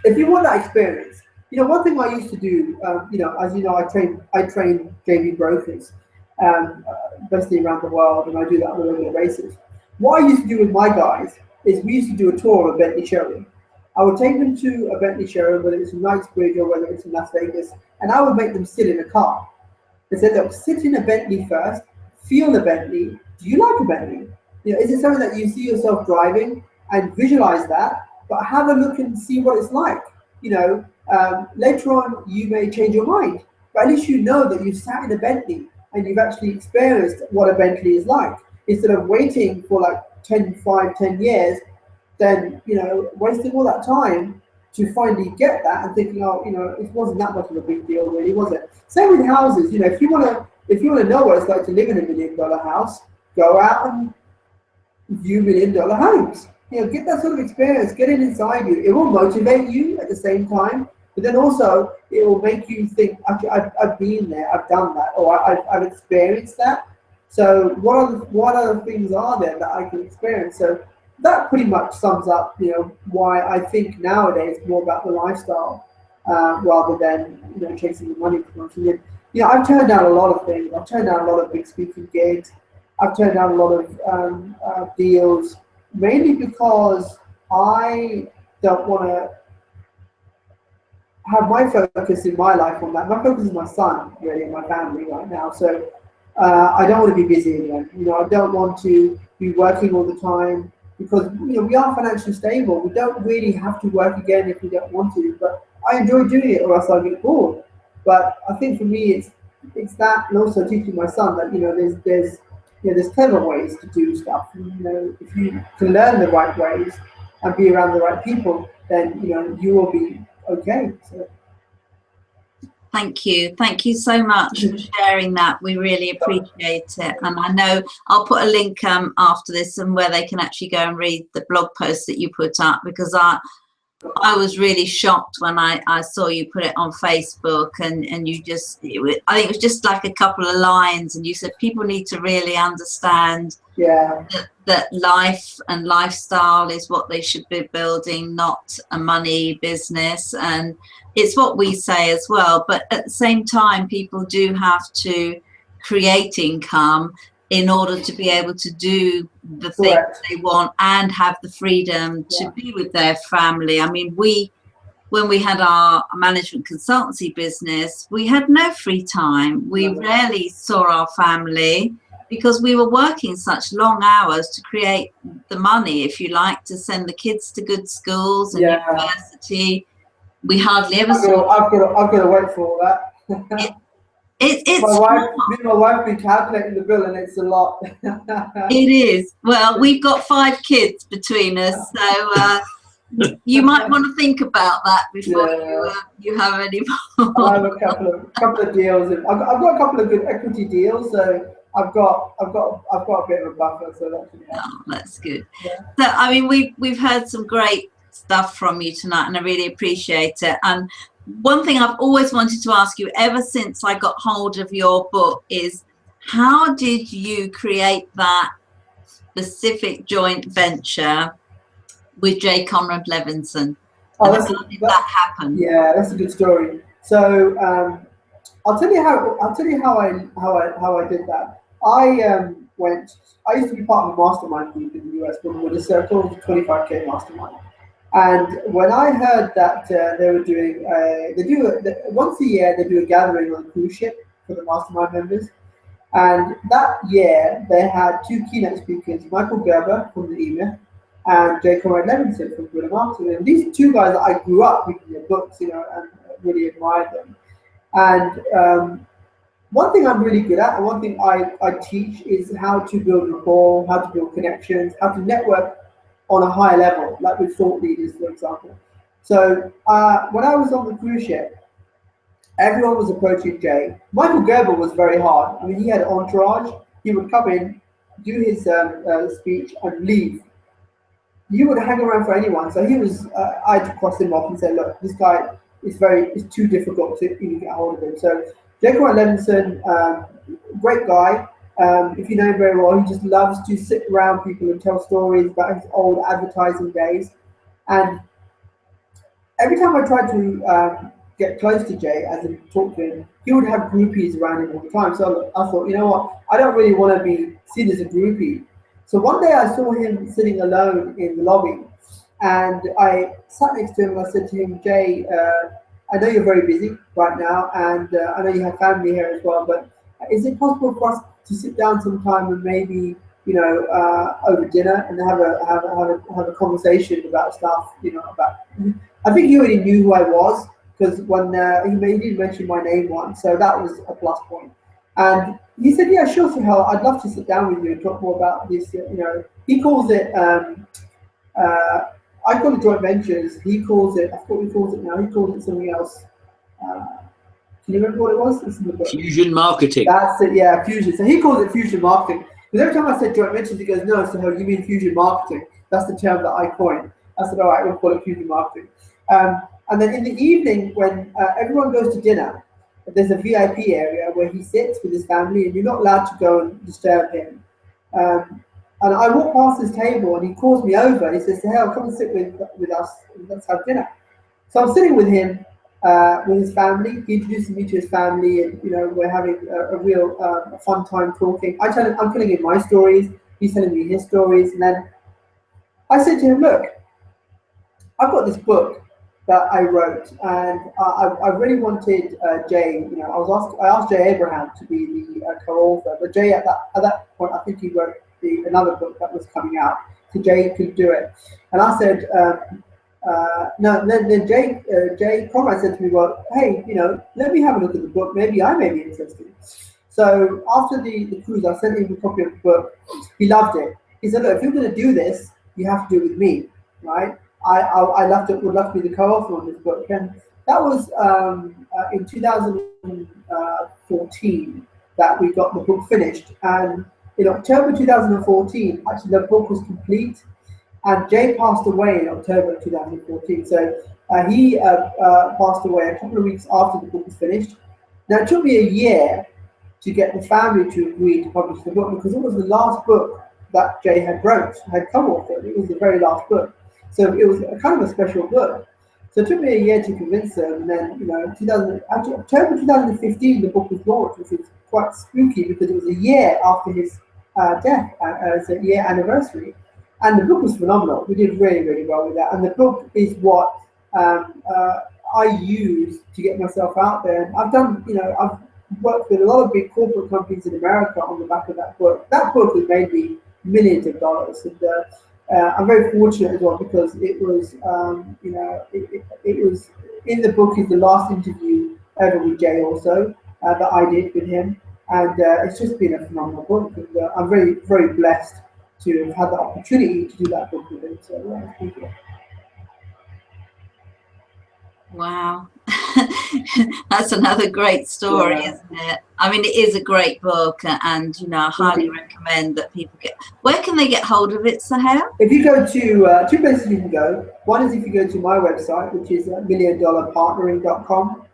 if you want that experience, one thing I used to do, as you know, I train JV brokers, basically around the world, and I do that on a regular basis. What I used to do with my guys is we used to do a tour of a Bentley showroom. I would take them to a Bentley showroom, whether it's in Knightsbridge or whether it's in Las Vegas, and I would make them sit in a car. I said, look, sit in a Bentley first, feel the Bentley. Do you like a Bentley? Is it something that you see yourself driving, and visualize that, but have a look and see what it's like. Later on, you may change your mind, but at least you know that you've sat in a Bentley and you've actually experienced what a Bentley is like, instead of waiting for like 10 years, then, wasting all that time to finally get that and thinking, oh, it wasn't that much of a big deal, really, was it? Same with houses. If you want to know what it's like to live in $1 million house, go out and view $1 million homes. Get that sort of experience, get it inside you. It will motivate you at the same time, but then also it will make you think, actually, I've been there, I've done that, or I've experienced that. So what other things are there that I can experience? So that pretty much sums up, why I think nowadays more about the lifestyle rather than chasing the money. I've turned down a lot of things. I've turned down a lot of big speaking gigs. I've turned down a lot of deals, mainly because I don't want to have my focus in my life on that. My focus is my son, really, and my family right now. So I don't want to be busy again. I don't want to be working all the time, because we are financially stable. We don't really have to work again if we don't want to. But I enjoy doing it, or else I'll get bored. But I think for me, it's that, and also teaching my son that there's clever ways to do stuff. If you can learn the right ways and be around the right people, then you will be okay. So. Thank you so much for sharing that. We really appreciate it, and I know I'll put a link after this and where they can actually go and read the blog post that you put up, because I was really shocked when I saw you put it on Facebook, and you just, I think it was just like a couple of lines, and you said people need to really understand that life and lifestyle is what they should be building, not a money business. And it's what we say as well, but at the same time, people do have to create income in order to be able to do the things they want and have the freedom to be with their family. I mean, when we had our management consultancy business, we had no free time. We rarely saw our family because we were working such long hours to create the money, if you like, to send the kids to good schools and university. We hardly ever saw. I've got to wait for all that. My wife been calculating the bill, and it's a lot. It is. Well, we've got 5 kids between us, so you might want to think about that before you have any more. I have a couple of deals. I've got a couple of good equity deals, so I've got a bit of a buffer. So that's good. Yeah. So I mean, we've heard some great stuff from you tonight, and I really appreciate it. And one thing I've always wanted to ask you ever since I got hold of your book is, how did you create that specific joint venture with J. Conrad Levinson? How did that happen? Yeah, that's a good story. So I'll tell you how I did that. I used to be part of a mastermind group in the US, with a circle of 25K mastermind. And when I heard that they were doing, once a year they do a gathering on a cruise ship for the mastermind members. And that year they had 2 keynote speakers, Michael Gerber from the EMIF and J. Conrad Levinson from Guerrilla Marketing. And these 2 guys that I grew up reading their books, and really admired them. And one thing I'm really good at, and one thing I teach, is how to build rapport, how to build connections, how to network on a higher level, like with thought leaders, for example. So when I was on the cruise ship, everyone was approaching Jay. Michael Gerber was very hard. I mean, he had an entourage. He would come in, do his speech, and leave. You would hang around for anyone. So he was. I had to cross him off and say, look, this guy is too difficult to even get a hold of him. So J. Conrad Levinson, great guy. If you know him very well, he just loves to sit around people and tell stories about his old advertising days. And every time I tried to get close to Jay, as in talk to him, he would have groupies around him all the time. So I thought, you know what, I don't really want to be seen as a groupie. So one day I saw him sitting alone in the lobby, and I sat next to him and I said to him, Jay, I know you're very busy right now, and I know you have family here as well, but is it possible for us to sit down sometime and maybe, over dinner and have a conversation about stuff, about. I think he already knew who I was, because when he did mention my name once, so that was a plus point. And he said, yeah, sure, Sohail, I'd love to sit down with you and talk more about this. He calls it. I call it joint ventures. He calls it. I forgot what he calls it now. He calls it something else. Can you remember what it was? It's in the book. Fusion marketing. That's it, yeah, fusion. So he calls it fusion marketing. Because every time I said joint ventures, he goes, no, so you mean fusion marketing? That's the term that I coined. I said, all right, we'll call it fusion marketing. And then in the evening, when everyone goes to dinner, there's a VIP area where he sits with his family, and you're not allowed to go and disturb him. And I walk past his table, and he calls me over, and he says, hey, come and sit with us, and let's have dinner. So I'm sitting with him, with his family. He introduces me to his family, and we're having a real fun time talking. I'm telling him my stories, he's telling me his stories, and then I said to him, look, I've got this book that I wrote, and I really wanted Jay. I asked Jay Abraham to be the co-author, but Jay at that point, I think he wrote another book that was coming out, so Jay could do it. And I said, no. Then Jay Conrad said to me, well, hey, let me have a look at the book. Maybe I may be interested. So after the cruise, I sent him a copy of the book. He loved it. He said, look, if you're going to do this, you have to do it with me, right? I would love to be the co-author on this book. And that was in 2014 that we got the book finished. And in October 2014, actually the book was complete. And Jay passed away in October 2014. So he passed away a couple of weeks after the book was finished. Now, it took me a year to get the family to agree to publish the book, because it was the last book that Jay had co-authored. It was the very last book. So it was a kind of a special book. So it took me a year to convince them. And then, October 2015, the book was launched, which was quite spooky because it was a year after his death. It's a year anniversary. And the book was phenomenal. We did really, really well with that. And the book is what I use to get myself out there. And I've worked with a lot of big corporate companies in America on the back of that book. That book has made me millions of dollars. And I'm very fortunate as well, because it was, it was in the book is the last interview ever with Jay also that I did with him. And it's just been a phenomenal book. And I'm very, very blessed to have had the opportunity to do that book with him. So thank you. Wow. That's another great story, isn't it? I mean, it is a great book, and I highly recommend that people get. Where can they get hold of it, Sohail? If you go to two places you can go. One is if you go to my website, which is milliondollarpartnering.com.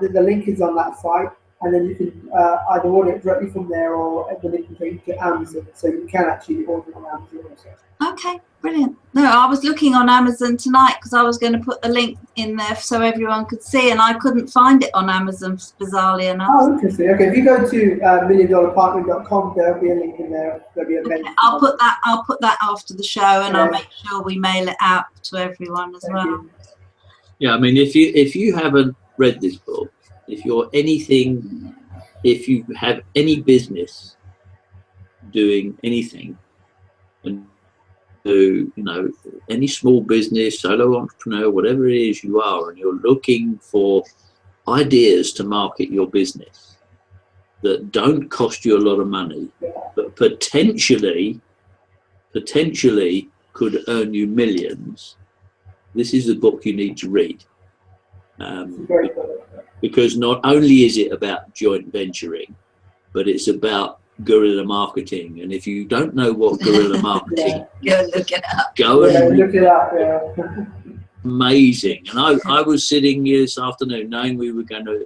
The link is on that site, and then you can either order it directly from there, or the link will take you to Amazon, so you can actually order it on Amazon also. Okay, brilliant. No, I was looking on Amazon tonight because I was going to put the link in there so everyone could see, and I couldn't find it on Amazon, bizarrely enough. Oh, interesting. Okay, if you go to milliondollarpartnering.com, there'll be a link in there. There'll be a link. I'll put that after the show, and I'll make sure we mail it out to everyone as well. Yeah, I mean, if you haven't read this book, if you have any business doing anything, and do any small business, solo entrepreneur, whatever it is you are, and you're looking for ideas to market your business that don't cost you a lot of money, but potentially could earn you millions, this is the book you need to read. Because not only is it about joint venturing, but it's about guerrilla marketing. And if you don't know what guerrilla marketing go look it up. Look it up. Amazing. And I was sitting here this afternoon knowing we were going to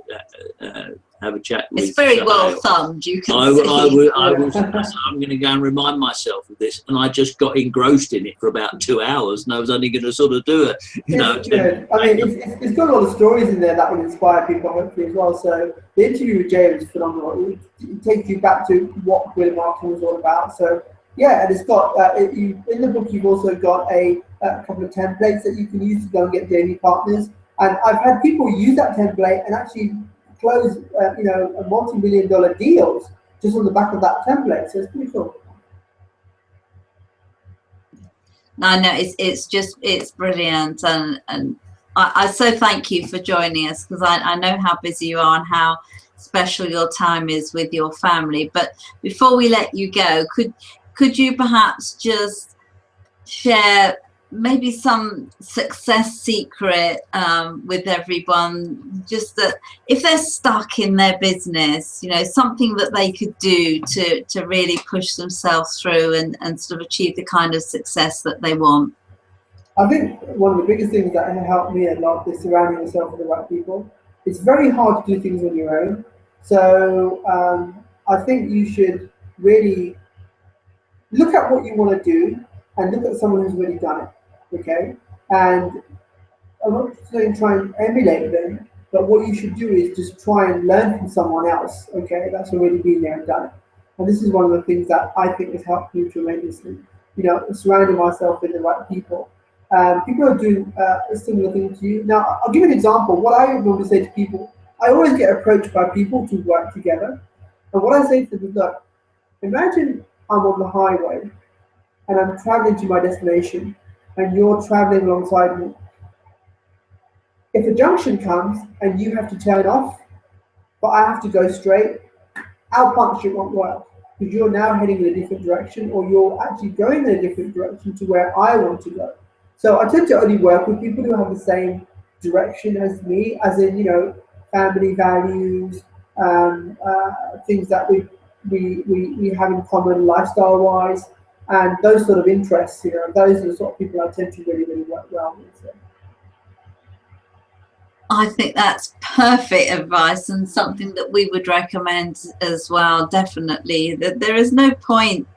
have a chat with It's very Sohail. well thumbed, you can see. I'm going to go and remind myself of this, and I just got engrossed in it for about 2 hours, and I was only going to sort of do it. It's good. I mean, it's got a lot of stories in there that will inspire people hopefully as well. So the interview with Jay was phenomenal. It takes you back to what guerrilla marketing was all about. So yeah, and it's got in the book you've also got a couple of templates that you can use to go and get daily partners. And I've had people use that template and actually close a multi-million-dollar deals just on the back of that template. So it's pretty cool. No, it's brilliant, and I so thank you for joining us, because I know how busy you are and how special your time is with your family. But before we let you go, could you perhaps just share maybe some success secret with everyone, just that if they're stuck in their business, something that they could do to really push themselves through and sort of achieve the kind of success that they want? I think one of the biggest things that helped me a lot is surrounding yourself with the right people. It's very hard to do things on your own. So I think you should really look at what you want to do and look at someone who's already done it. Okay, and I'm not saying try and emulate them, but what you should do is just try and learn from someone else. Okay, that's already been there and done it. And this is one of the things that I think has helped me tremendously. Surrounding myself with the right people. People are doing a similar thing to you. Now, I'll give you an example. What I normally say to people, I always get approached by people to work together, and what I say to them is, look, imagine I'm on the highway and I'm traveling to my destination, and you're traveling alongside me. If a junction comes and you have to turn off, but I have to go straight, our partnership won't work, because you're now heading in a different direction, or you're actually going in a different direction to where I want to go. So I tend to only work with people who have the same direction as me, as in, you know, family values, things that we have in common lifestyle wise, and those sort of interests. You know, those are the sort of people I tend to really work well with. So. I think that's perfect advice, and something that we would recommend as well. Definitely, that there is no point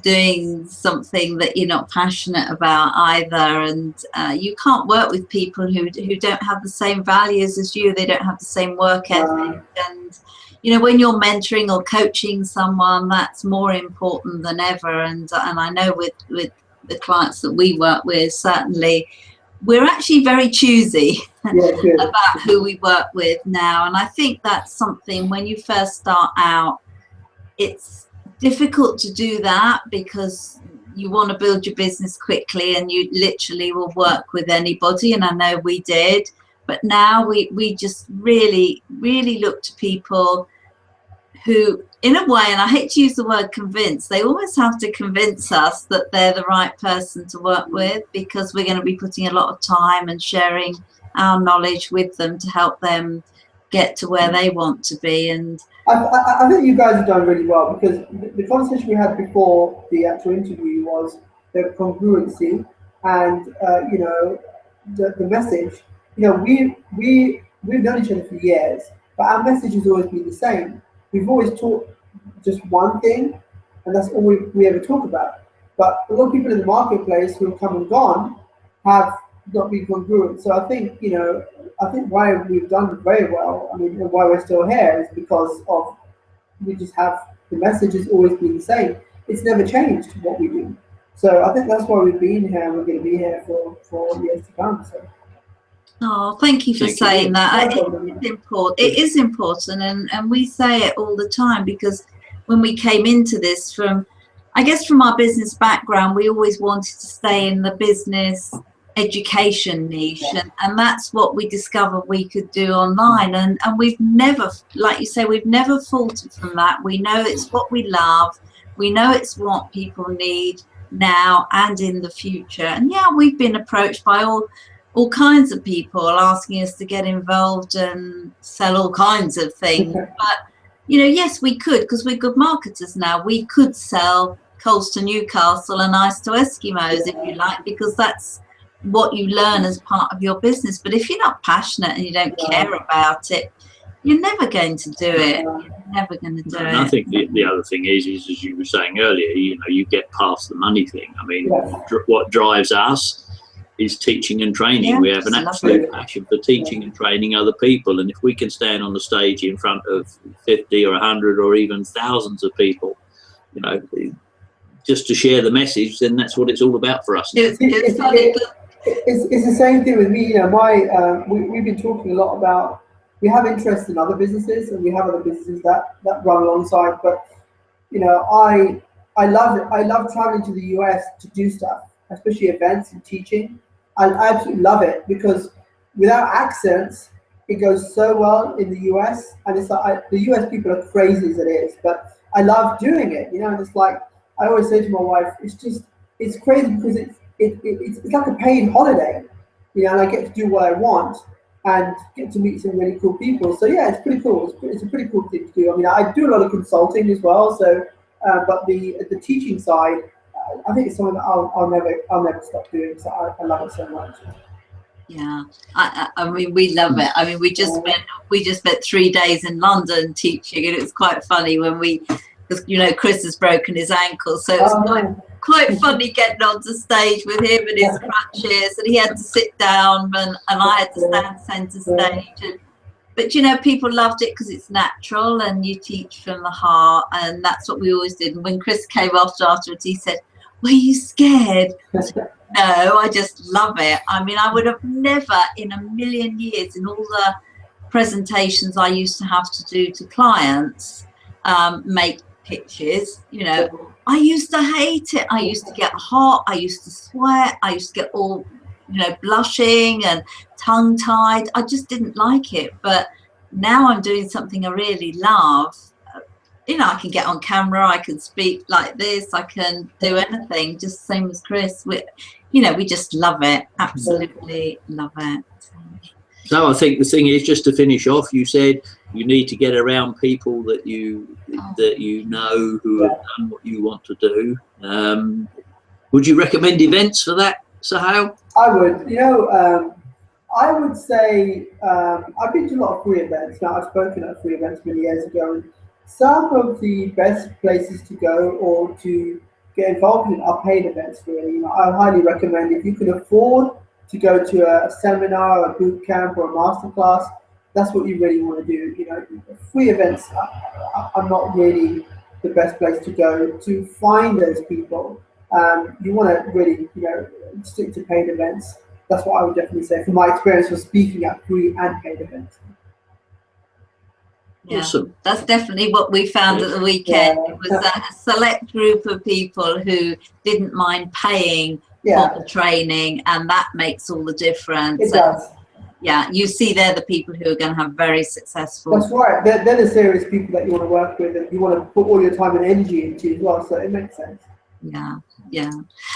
doing something that you're not passionate about either, and you can't work with people who don't have the same values as you. They don't have the same work ethic, and you know, when you're mentoring or coaching someone, that's more important than ever. And I know with the clients that we work with, certainly we're actually very choosy about who we work with now. And I think that's something, when you first start out, it's difficult to do that because you want to build your business quickly and you literally will work with anybody. And I know we did, but now we just really look to people who, in a way, and I hate to use the word convince, they almost have to convince us that they're the right person to work with, because we're going to be putting a lot of time and sharing our knowledge with them to help them get to where they want to be. And I think you guys have done really well, because the conversation we had before the actual interview was the congruency and you know, the message. You know, we've known each other for years, but our message has always been the same. We've always taught just one thing, and that's all we ever talk about. But a lot of people in the marketplace who have come and gone have not been congruent. So I think, you know, why we've done very well, I mean, and why we're still here, is because of, we just have, the message has always been the same. It's never changed what we do. So I think that's why we've been here, and we're going to be here for years to come. So. Oh, thank you for saying that. It is important. It is important, and we say it all the time, because when we came into this, from our business background, we always wanted to stay in the business education niche, and that's what we discovered we could do online, and we've never, like you say, we've never faltered from that. We know it's what we love. We know it's what people need now and in the future. And yeah, we've been approached by all kinds of people asking us to get involved and sell all kinds of things. But, you know, yes, we could, because we're good marketers now. We could sell coals to Newcastle and ice to Eskimos, if you like, because that's what you learn as part of your business. But if you're not passionate and you don't care about it, you're never going to do it. You're never going to do it. And I think the other thing is, as you were saying earlier, you know, you get past the money thing. I mean, what drives us is teaching and training. Yeah, we have an absolute passion for teaching and training other people, and if we can stand on the stage in front of 50 or 100 or even thousands of people, you know, just to share the message, then that's what it's all about for us. It's the same thing with me. You know, we've been talking a lot about, we have interest in other businesses, and we have other businesses that run alongside, but you know, I love traveling to the US to do stuff, especially events and teaching. I absolutely love it, because without accents, it goes so well in the US. And it's like, the US people are crazy as it is, but I love doing it, you know. And it's like, I always say to my wife, it's crazy, because it's like a paid holiday, you know, and I get to do what I want and get to meet some really cool people. So yeah, it's pretty cool. It's a pretty cool thing to do. I mean, I do a lot of consulting as well, so but the teaching side, I think it's something that I'll never stop doing. So I love it so much. Yeah, I mean, we love it. I mean, we just spent 3 days in London teaching, and it was quite funny when because you know, Chris has broken his ankle, so it was quite funny getting onto stage with him and his crutches, and he had to sit down, and I had to stand centre stage. But you know, people loved it because it's natural and you teach from the heart, and that's what we always did. And when Chris came afterwards, he said, "Were you scared?" I said, "No, I just love it." I mean, I would have never in a million years, in all the presentations I used to have to do to clients, make pitches, you know, I used to hate it. I used to get hot. I used to sweat. I used to get all, you know, blushing and tongue-tied. I just didn't like it. But now I'm doing something I really love. You know, I can get on camera, I can speak like this, I can do anything, just same as Chris. you know, we just love it. Absolutely love it. So I think the thing is, just to finish off, you said you need to get around people that you know who have done what you want to do. Would you recommend events for that, Sohail? I would. You know, I would say I've been to a lot of free events. Now, I've spoken at free events many years ago, and some of the best places to go or to get involved in are paid events, really. You know, I highly recommend, if you can afford to go to a seminar, a boot camp, or a masterclass, that's what you really want to do. You know, free events are not really the best place to go to find those people. You want to really, you know, stick to paid events. That's what I would definitely say from my experience of speaking at free and paid events. Yeah, awesome. That's definitely what we found at the weekend. It was a select group of people who didn't mind paying for the training, and that makes all the difference. It does. Yeah, you see they're the people who are going to have very successful. That's right. They're the serious people that you want to work with, and you want to put all your time and energy into as well. So it makes sense. Yeah, yeah.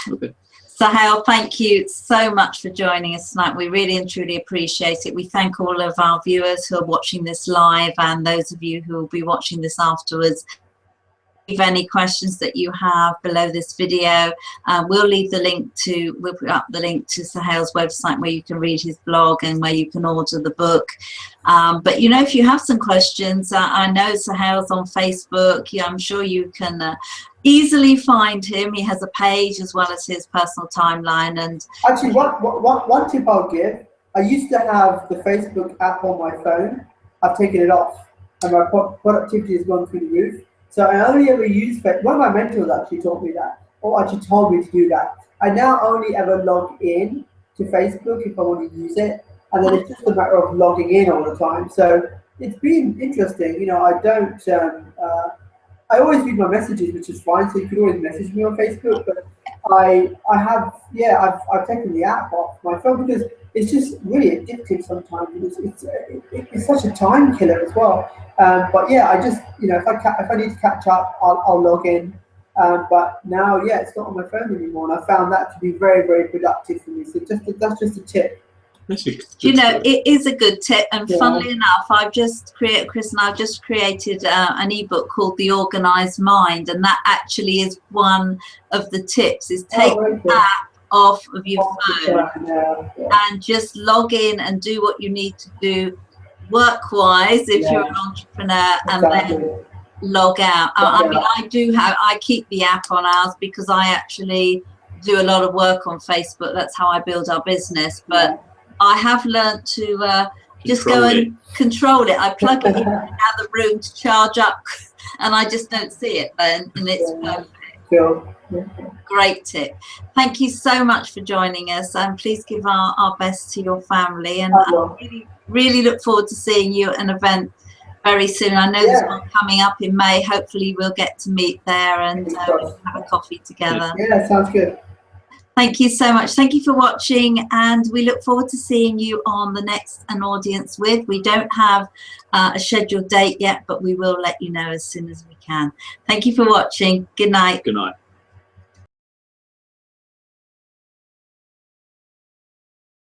Okay. Sohail, thank you so much for joining us tonight. We really and truly appreciate it. We thank all of our viewers who are watching this live, and those of you who will be watching this afterwards. Leave any questions that you have below this video. We'll put up the link to Sohail's website where you can read his blog and where you can order the book. But you know, if you have some questions, I know Sohail's on Facebook. Yeah, I'm sure you can easily find him. He has a page as well as his personal timeline. And actually, one tip I'll give: I used to have the Facebook app on my phone. I've taken it off, and my productivity has gone through the roof. So I only ever use Facebook. One of my mentors actually taught me that, or actually told me to do that. I now only ever log in to Facebook if I want to use it, and then it's just a matter of logging in all the time. So it's been interesting. You know, I don't. I always read my messages, which is fine. So you can always message me on Facebook, but I've taken the app off my phone because it's just really addictive sometimes. It's such a time killer as well. But yeah, I just, you know, if I need to catch up, I'll log in. But now, yeah, it's not on my phone anymore, and I found that to be very, very productive for me. So that's just a tip. You know, it is a good tip, and funnily enough, Chris and I've just created an ebook called The Organized Mind, and that actually is one of the tips, is take the app off of your phone and just log in and do what you need to do work-wise if you're an entrepreneur, and then log out. I mean, I keep the app on ours because I actually do a lot of work on Facebook. That's how I build our business, but I have learned to just go and control it. I plug it in another room to charge up, and I just don't see it then, and it's perfect. Great tip. Thank you so much for joining us, and please give our best to your family. And I really look forward to seeing you at an event very soon. I know there's one coming up in May. Hopefully we'll get to meet there and have a coffee together. Yeah, sounds good. Thank you so much. Thank you for watching, and we look forward to seeing you on the next An Audience With. We don't have a scheduled date yet, but we will let you know as soon as we can. Thank you for watching. Good night. Good night.